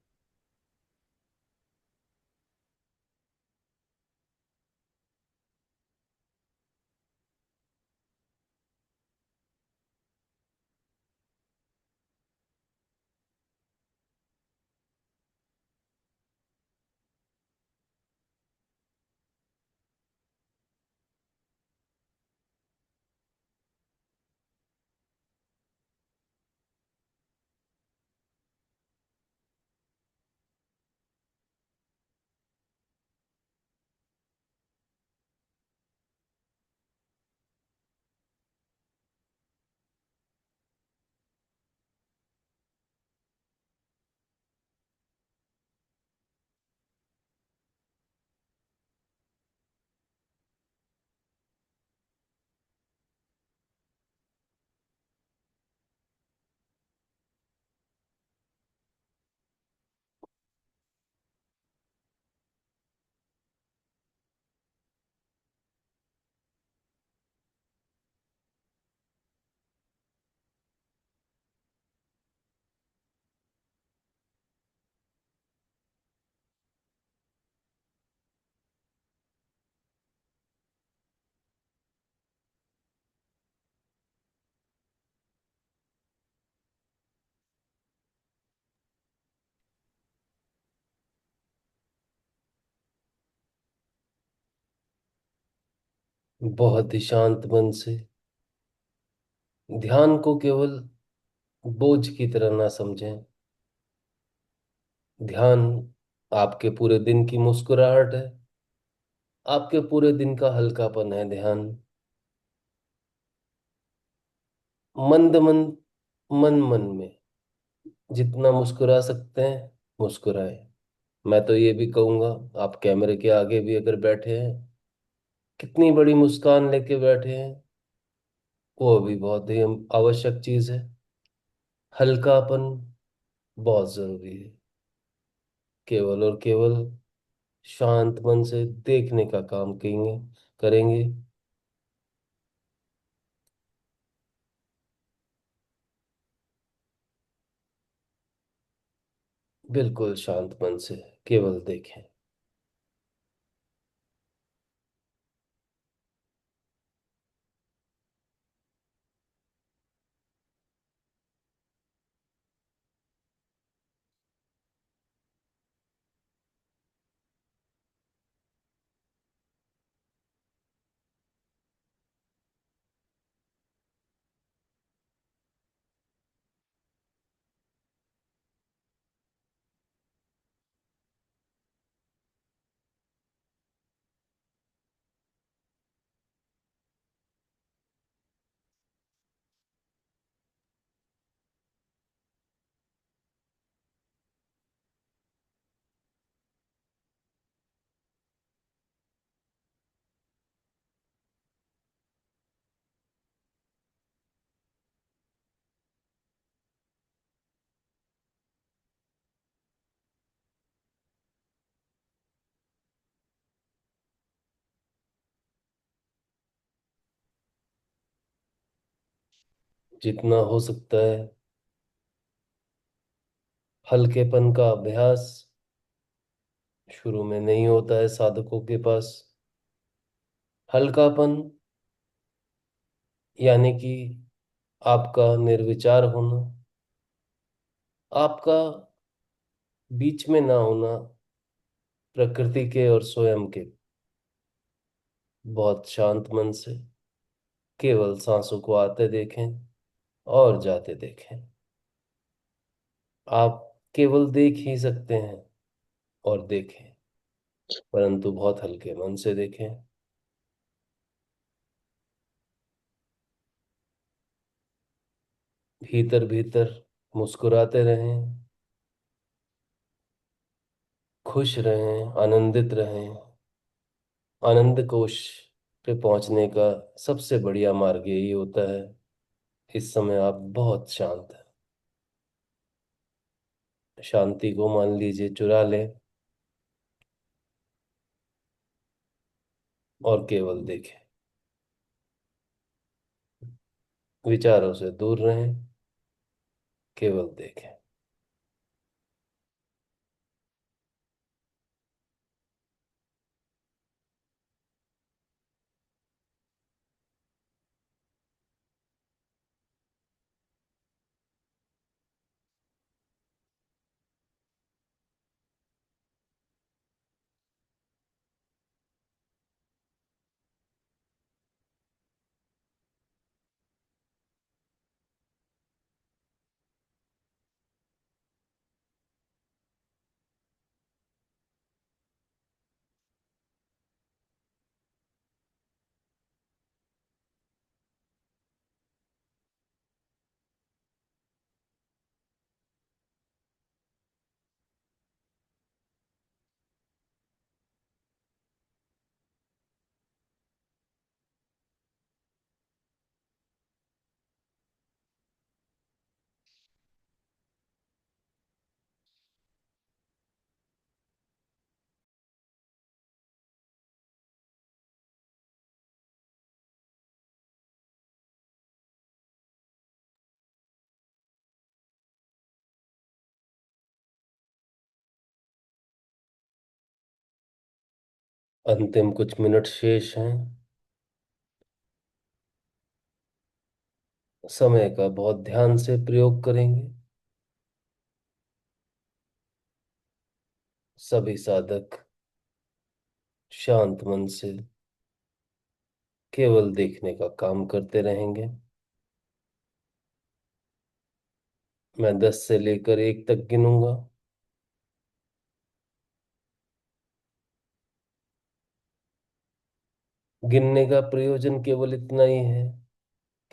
बहुत ही शांत मन से ध्यान को केवल बोझ की तरह ना समझें। ध्यान आपके पूरे दिन की मुस्कुराहट है, आपके पूरे दिन का हल्कापन है। ध्यान मंद मंद मन मन में जितना मुस्कुरा सकते हैं मुस्कुराए। मैं तो ये भी कहूंगा, आप कैमरे के आगे भी अगर बैठे हैं, कितनी बड़ी मुस्कान लेके बैठे हैं, वो भी बहुत ही आवश्यक चीज है। हल्कापन बहुत जरूरी है। केवल और केवल शांत मन से देखने का काम करेंगे। बिल्कुल शांत मन से केवल देखें। जितना हो सकता है हल्केपन का अभ्यास शुरू में नहीं होता है साधकों के पास। हल्कापन यानी कि आपका निर्विचार होना, आपका बीच में ना होना प्रकृति के और स्वयं के। बहुत शांत मन से केवल सांसों को आते देखें और जाते देखें। आप केवल देख ही सकते हैं और देखें, परंतु बहुत हल्के मन से देखें। भीतर भीतर मुस्कुराते रहें, खुश रहें, आनंदित रहें। आनंद कोश पे पहुंचने का सबसे बढ़िया मार्ग यही होता है। इस समय आप बहुत शांत हैं। शांति को मान लीजिए चुरा लें और केवल देखें। विचारों से दूर रहें, केवल देखें। अंतिम कुछ मिनट शेष हैं। समय का बहुत ध्यान से प्रयोग करेंगे। सभी साधक शांत मन से केवल देखने का काम करते रहेंगे। मैं 10 से लेकर 1 तक गिनूंगा। गिनने का प्रयोजन केवल इतना ही है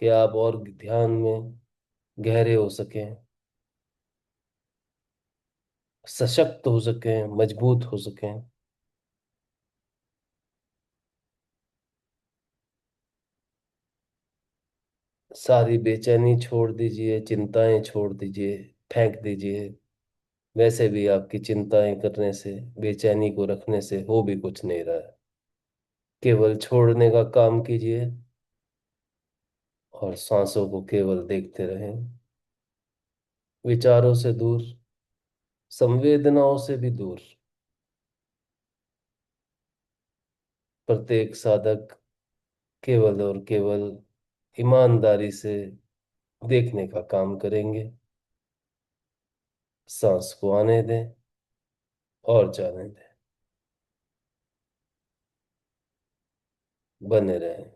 कि आप और ध्यान में गहरे हो सकें, सशक्त हो सकें, मजबूत हो सकें। सारी बेचैनी छोड़ दीजिए, चिंताएं छोड़ दीजिए, फेंक दीजिए। वैसे भी आपकी चिंताएं करने से, बेचैनी को रखने से हो भी कुछ नहीं रहा है। केवल छोड़ने का काम कीजिए और सांसों को केवल देखते रहें। विचारों से दूर, संवेदनाओं से भी दूर। प्रत्येक साधक केवल और केवल ईमानदारी से देखने का काम करेंगे। सांस को आने दें और जाने दें। बने रहें।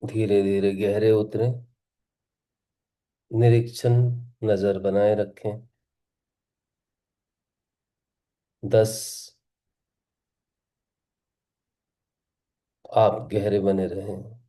धीरे धीरे गहरे उतरें। निरीक्षण, नजर बनाए रखें। 10। आप गहरे बने रहें।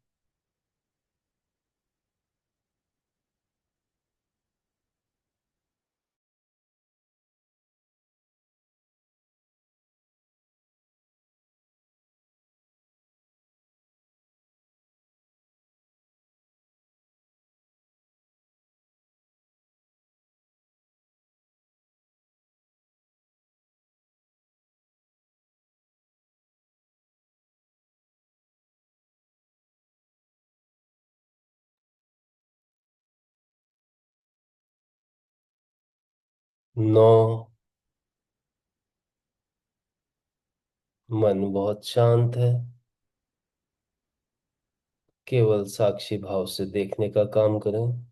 9। मन बहुत शांत है। केवल साक्षी भाव से देखने का काम करें।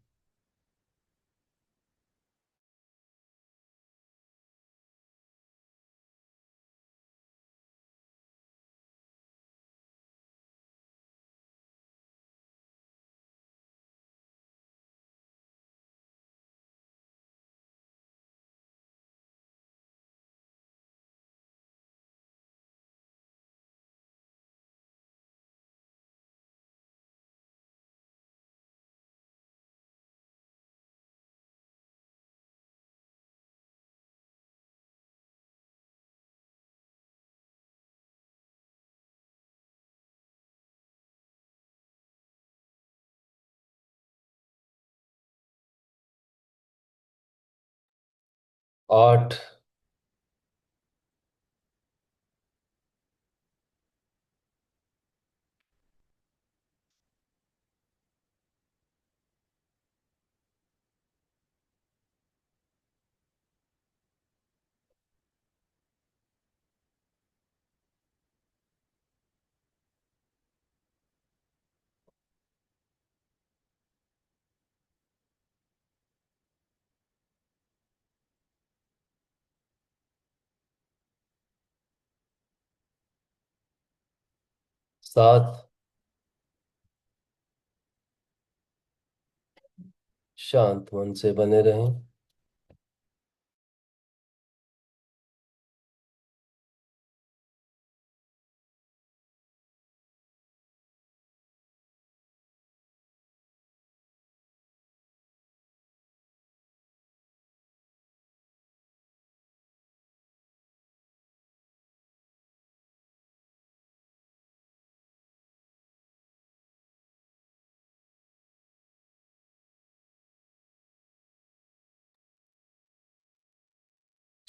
आठ। सात। शांत मन से बने रहें।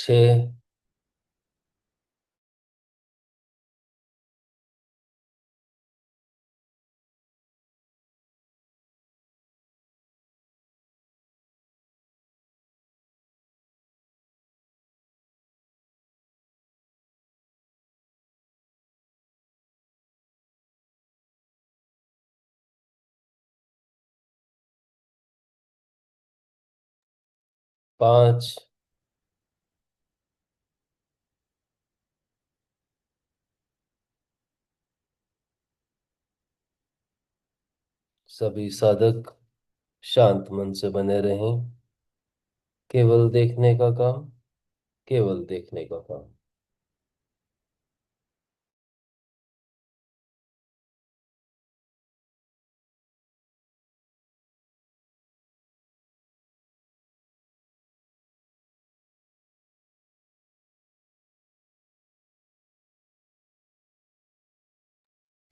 छ, 5, सभी साधक शांत मन से बने रहें। केवल देखने का काम, केवल देखने का काम।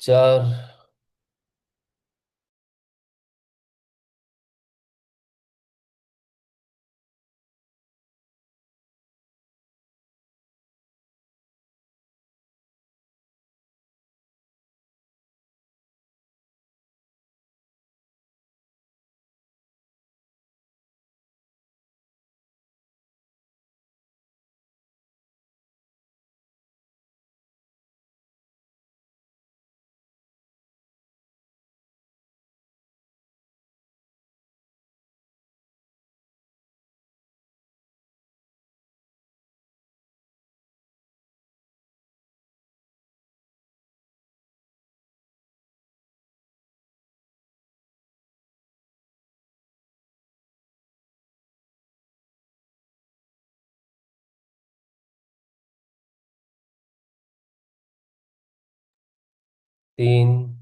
4,3,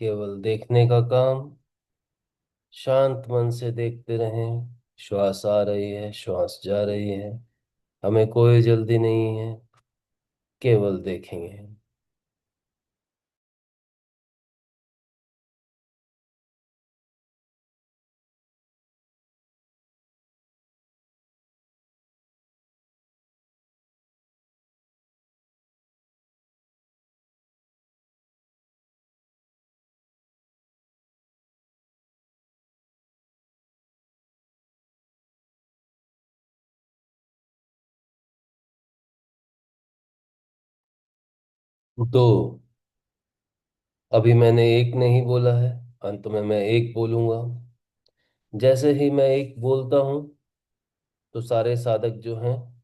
केवल देखने का काम। शांत मन से देखते रहें। श्वास आ रही है, श्वास जा रही है। हमें कोई जल्दी नहीं है, केवल देखेंगे। तो अभी मैंने एक नहीं बोला है, अंत में मैं एक बोलूंगा। जैसे ही मैं एक बोलता हूं, तो सारे साधक जो हैं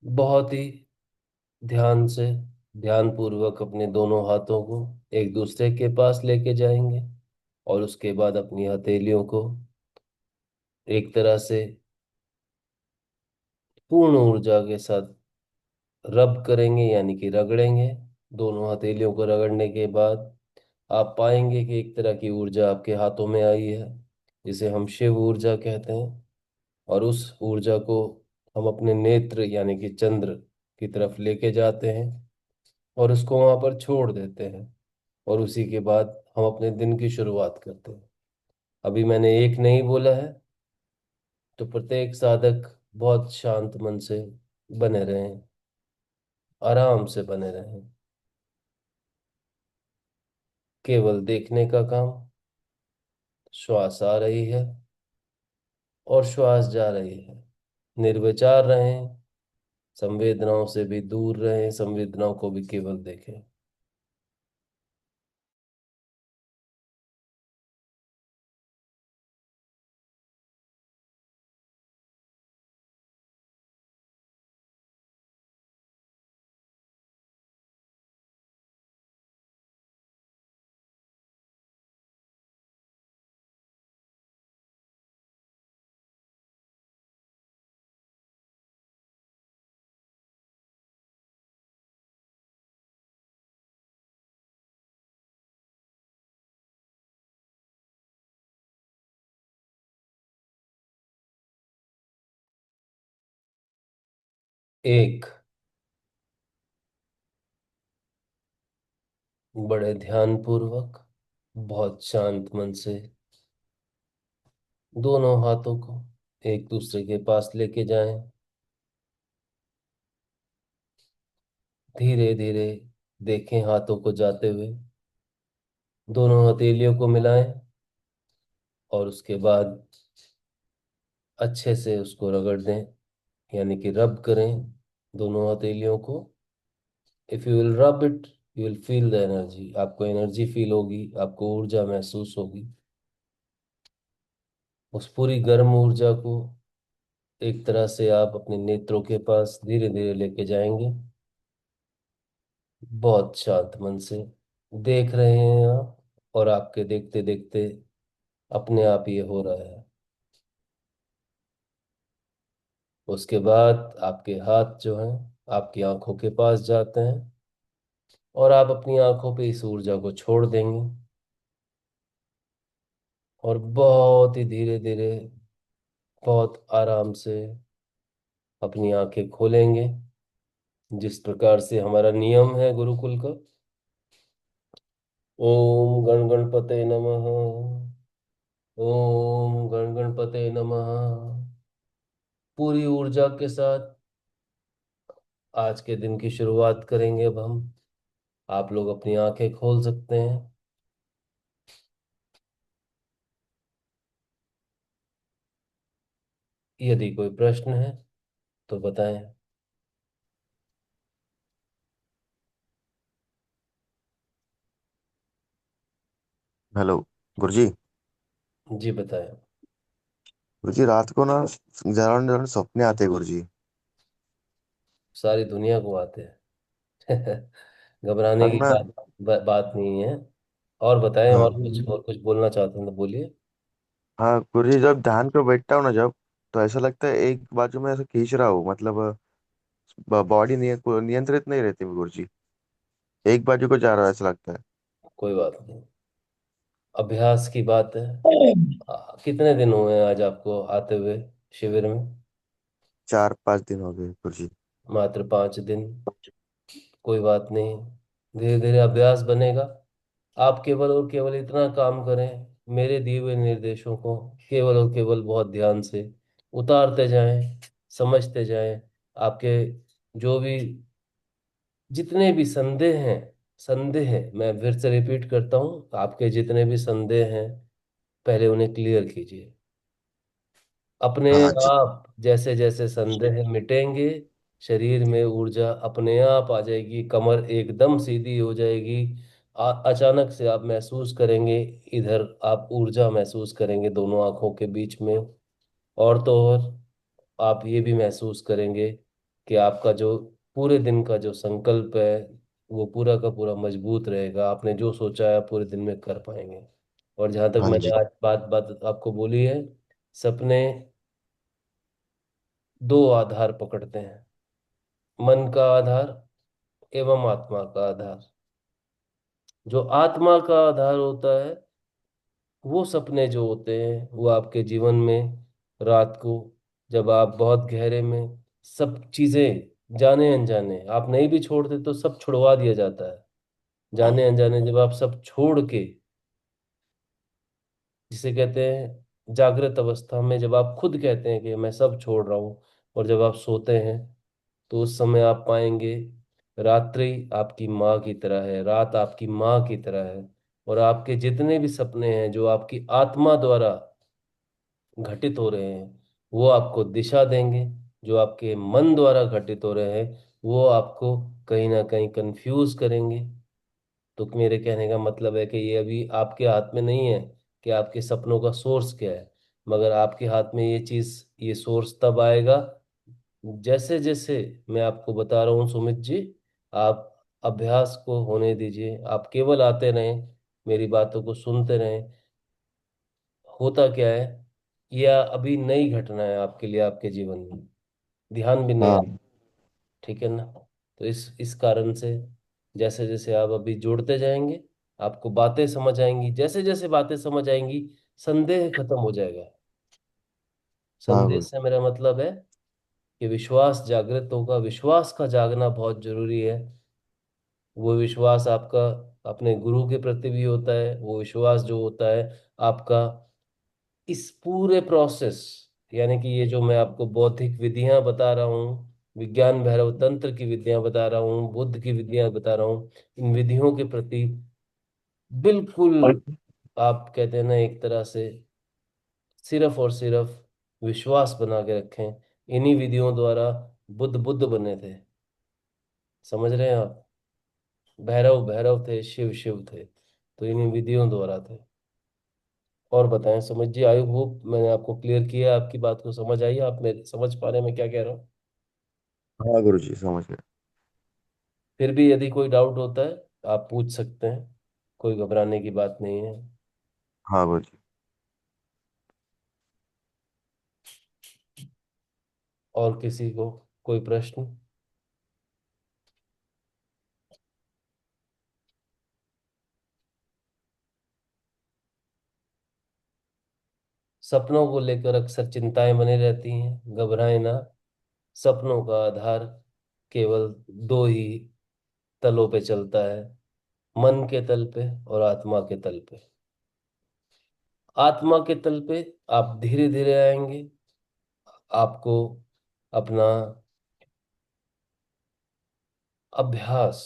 बहुत ही ध्यान से, ध्यान पूर्वक अपने दोनों हाथों को एक दूसरे के पास लेके जाएंगे, और उसके बाद अपनी हथेलियों को एक तरह से पूर्ण ऊर्जा के साथ रब करेंगे, यानी कि रगड़ेंगे। दोनों हथेलियों को रगड़ने के बाद आप पाएंगे कि एक तरह की ऊर्जा आपके हाथों में आई है, जिसे हम शिव ऊर्जा कहते हैं। और उस ऊर्जा को हम अपने नेत्र यानी कि चंद्र की तरफ लेके जाते हैं, और उसको वहां पर छोड़ देते हैं। और उसी के बाद हम अपने दिन की शुरुआत करते हैं। अभी मैंने एक नहीं बोला है, तो प्रत्येक साधक बहुत शांत मन से बने रहें, आराम से बने रहें। केवल देखने का काम। श्वास आ रही है और श्वास जा रही है। निर्विचार रहें, संवेदनाओं से भी दूर रहें, संवेदनाओं को भी केवल देखें। एक, बड़े ध्यान पूर्वक, बहुत शांत मन से दोनों हाथों को एक दूसरे के पास लेके जाएं। धीरे धीरे देखें हाथों को जाते हुए, दोनों हथेलियों को मिलाएं और उसके बाद अच्छे से उसको रगड़ दें, यानी कि रब करें दोनों हथेलियों को। If you will rub it, you will feel the energy, आपको एनर्जी फील होगी, आपको ऊर्जा महसूस होगी। उस पूरी गर्म ऊर्जा को एक तरह से आप अपने नेत्रों के पास धीरे धीरे लेके जाएंगे। बहुत शांत मन से देख रहे हैं आप, और आपके देखते देखते अपने आप ये हो रहा है। उसके बाद आपके हाथ जो हैं आपकी आंखों के पास जाते हैं, और आप अपनी आंखों पे इस ऊर्जा को छोड़ देंगे, और बहुत ही धीरे धीरे, बहुत आराम से अपनी आंखें खोलेंगे, जिस प्रकार से हमारा नियम है गुरुकुल का। ओम गण गणपते नमः। ओम गण गणपते नमः। पूरी ऊर्जा के साथ आज के दिन की शुरुआत करेंगे अब हम। आप लोग अपनी आंखें खोल सकते हैं। यदि कोई प्रश्न है तो बताएं। हेलो गुरुजी। जी बताएं। गुरुजी रात को ना जरा जरा सपने आते हैं गुरुजी। सारी दुनिया को आते हैं। घबराने पर की ना, बात नहीं है। और बताएं, हाँ और कुछ बोलना चाहते हैं तो बोलिए। हाँ गुरुजी, जब ध्यान पे बैठता हूँ ना, जब तो ऐसा लगता है एक बाजू में ऐसा खींच रहा हूँ, मतलब बॉडी नियंत्रित नहीं रहती गुरुजी। एक बाजू को जा रहा है ऐसा लगता है। कोई बात नहीं, अभ्यास की बात है। कितने दिन हुए हैं आज आपको आते हुए शिविर में? 4-5 दिन हो गए गुरुजी। मात्र 5 दिन। कोई बात नहीं, धीरे धीरे अभ्यास बनेगा। आप केवल और केवल इतना काम करें, मेरे दिए हुए निर्देशों को केवल और केवल बहुत ध्यान से उतारते जाएं, समझते जाएं। आपके जो भी जितने भी संदेह, मैं फिर से रिपीट करता हूं, आपके जितने भी संदेह हैं पहले उन्हें क्लियर कीजिए। अपने हाँ जी। आप जैसे जैसे संदेह मिटेंगे, शरीर में ऊर्जा अपने आप आ जाएगी, कमर एकदम सीधी हो जाएगी। अचानक से आप महसूस करेंगे, इधर आप ऊर्जा महसूस करेंगे दोनों आंखों के बीच में। और तो और आप ये भी महसूस करेंगे कि आपका जो पूरे दिन का जो संकल्प है वो पूरा का पूरा मजबूत रहेगा। आपने जो सोचा है पूरे दिन में कर पाएंगे। और जहां तक हाँ मैंने जी। आज बात बात आपको बोली है, सपने दो आधार पकड़ते हैं, मन का आधार एवं आत्मा का आधार। जो आत्मा का आधार होता है, वो सपने जो होते हैं वो आपके जीवन में रात को, जब आप बहुत गहरे में सब चीजें जाने अनजाने आप नहीं भी छोड़ते तो सब छुड़वा दिया जाता है। जाने अनजाने जब आप सब छोड़ के, जिसे कहते हैं जागृत अवस्था में, जब आप खुद कहते हैं कि मैं सब छोड़ रहा हूँ, और जब आप सोते हैं तो उस समय आप पाएंगे रात्रि आपकी माँ की तरह है, रात आपकी माँ की तरह है। और आपके जितने भी सपने हैं जो आपकी आत्मा द्वारा घटित हो रहे हैं वो आपको दिशा देंगे। जो आपके मन द्वारा घटित हो रहे हैं वो आपको कहीं ना कहीं कंफ्यूज करेंगे। तो मेरे कहने का मतलब है कि ये अभी आपके हाथ में नहीं है कि आपके सपनों का सोर्स क्या है, मगर आपके हाथ में ये चीज, ये सोर्स तब आएगा जैसे जैसे मैं आपको बता रहा हूँ सुमित जी। आप अभ्यास को होने दीजिए, आप केवल आते रहें, मेरी बातों को सुनते रहें। होता क्या है, यह अभी नई घटना है आपके लिए, आपके जीवन में ध्यान भी नया है। हाँ ठीक है ना? तो इस कारण से जैसे जैसे आप अभी जुड़ते जाएंगे, आपको बातें समझ आएंगी। जैसे जैसे बातें समझ आएंगी, संदेह खत्म हो जाएगा। हाँ संदेह गुरु। से मेरा मतलब है कि विश्वास जागृत होगा। विश्वास का जागना बहुत जरूरी है। वो विश्वास आपका अपने गुरु के प्रति भी होता है, वो विश्वास जो होता है आपका इस पूरे प्रोसेस, यानी कि ये जो मैं आपको बौद्धिक विधियां बता रहा हूँ, विज्ञान भैरव तंत्र की विधियां बता रहा हूँ, बुद्ध की विधियां बता रहा हूँ, इन विधियों के प्रति बिल्कुल आप कहते हैं ना एक तरह से सिर्फ और सिर्फ विश्वास बना के रखें। इन्हीं विधियों द्वारा बुद्ध बुद्ध बने थे। समझ रहे हैं आप? भैरव भैरव थे, शिव शिव थे, तो इन्हीं विधियों द्वारा थे। और बताएं, समझिए। आई होप मैंने आपको क्लियर किया, आपकी बात को समझ आई, आप मेरे समझ पा रहे हैं मैं क्या कह रहा हूँ? हाँ गुरु जी, समझ गए। फिर भी यदि कोई डाउट होता है आप पूछ सकते हैं, कोई घबराने की बात नहीं है। हाँ गुरु जी। और किसी को कोई प्रश्न? सपनों को लेकर अक्सर चिंताएं बनी रहती हैं, घबराएं ना। सपनों का आधार केवल दो ही तलों पे चलता है, मन के तल पे और आत्मा के तल पे। आत्मा के तल पे आप धीरे धीरे आएंगे। आपको अपना अभ्यास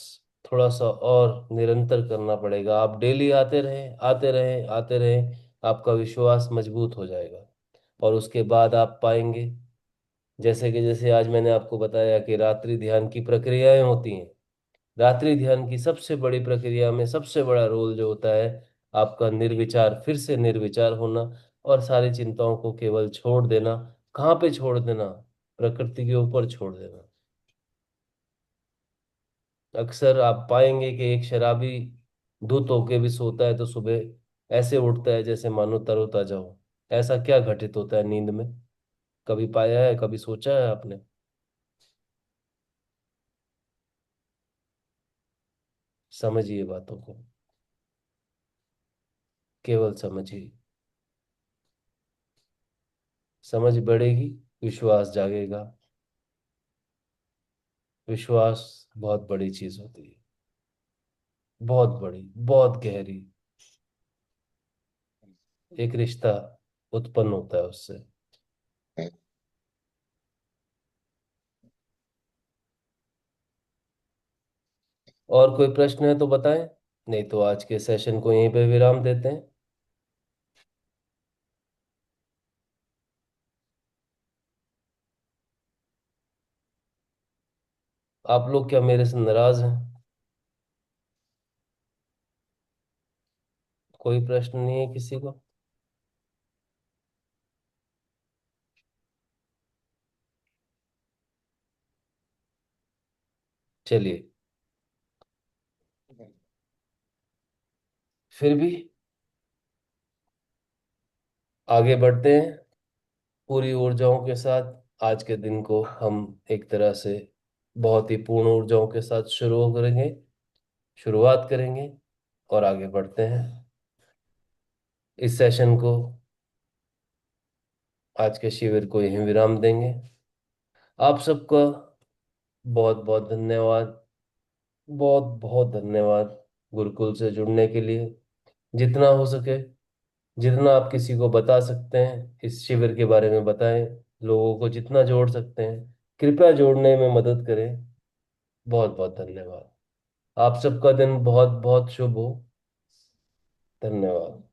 थोड़ा सा और निरंतर करना पड़ेगा। आप डेली आते रहें, आते रहें, आते रहें, आपका विश्वास मजबूत हो जाएगा। और उसके बाद आप पाएंगे, जैसे आज मैंने आपको बताया कि रात्रि ध्यान की प्रक्रियाएं होती हैं। रात्रि ध्यान की सबसे बड़ी प्रक्रिया में सबसे बड़ा रोल जो होता है आपका निर्विचार, फिर से निर्विचार होना और सारी चिंताओं को केवल छोड़ देना। कहाँ पे छोड़ देना? प्रकृति के ऊपर छोड़ देना। अक्सर आप पाएंगे कि एक शराबी धुत होके भी सोता है तो सुबह ऐसे उठता है जैसे मानो तरोताजा हो। ऐसा क्या घटित होता है नींद में? कभी पाया है, कभी सोचा है आपने? समझिए बातों को, केवल समझिए। समझ बढ़ेगी, विश्वास जागेगा। विश्वास बहुत बड़ी चीज होती है, बहुत बड़ी, बहुत गहरी। एक रिश्ता उत्पन्न होता है उससे। और कोई प्रश्न है तो बताएं, नहीं तो आज के सेशन को यहीं पे विराम देते हैं। आप लोग क्या मेरे से नाराज हैं? कोई प्रश्न नहीं है किसी को? चलिए, फिर भी आगे बढ़ते हैं पूरी ऊर्जाओं के साथ। आज के दिन को हम एक तरह से बहुत ही पूर्ण ऊर्जाओं के साथ शुरुआत करेंगे और आगे बढ़ते हैं। इस सेशन को, आज के शिविर को यहीं विराम देंगे। आप सबका बहुत बहुत धन्यवाद। बहुत बहुत धन्यवाद गुरुकुल से जुड़ने के लिए। जितना हो सके, जितना आप किसी को बता सकते हैं इस शिविर के बारे में बताएं। लोगों को जितना जोड़ सकते हैं कृपया जोड़ने में मदद करें। बहुत बहुत धन्यवाद। आप सबका दिन बहुत बहुत शुभ हो। धन्यवाद।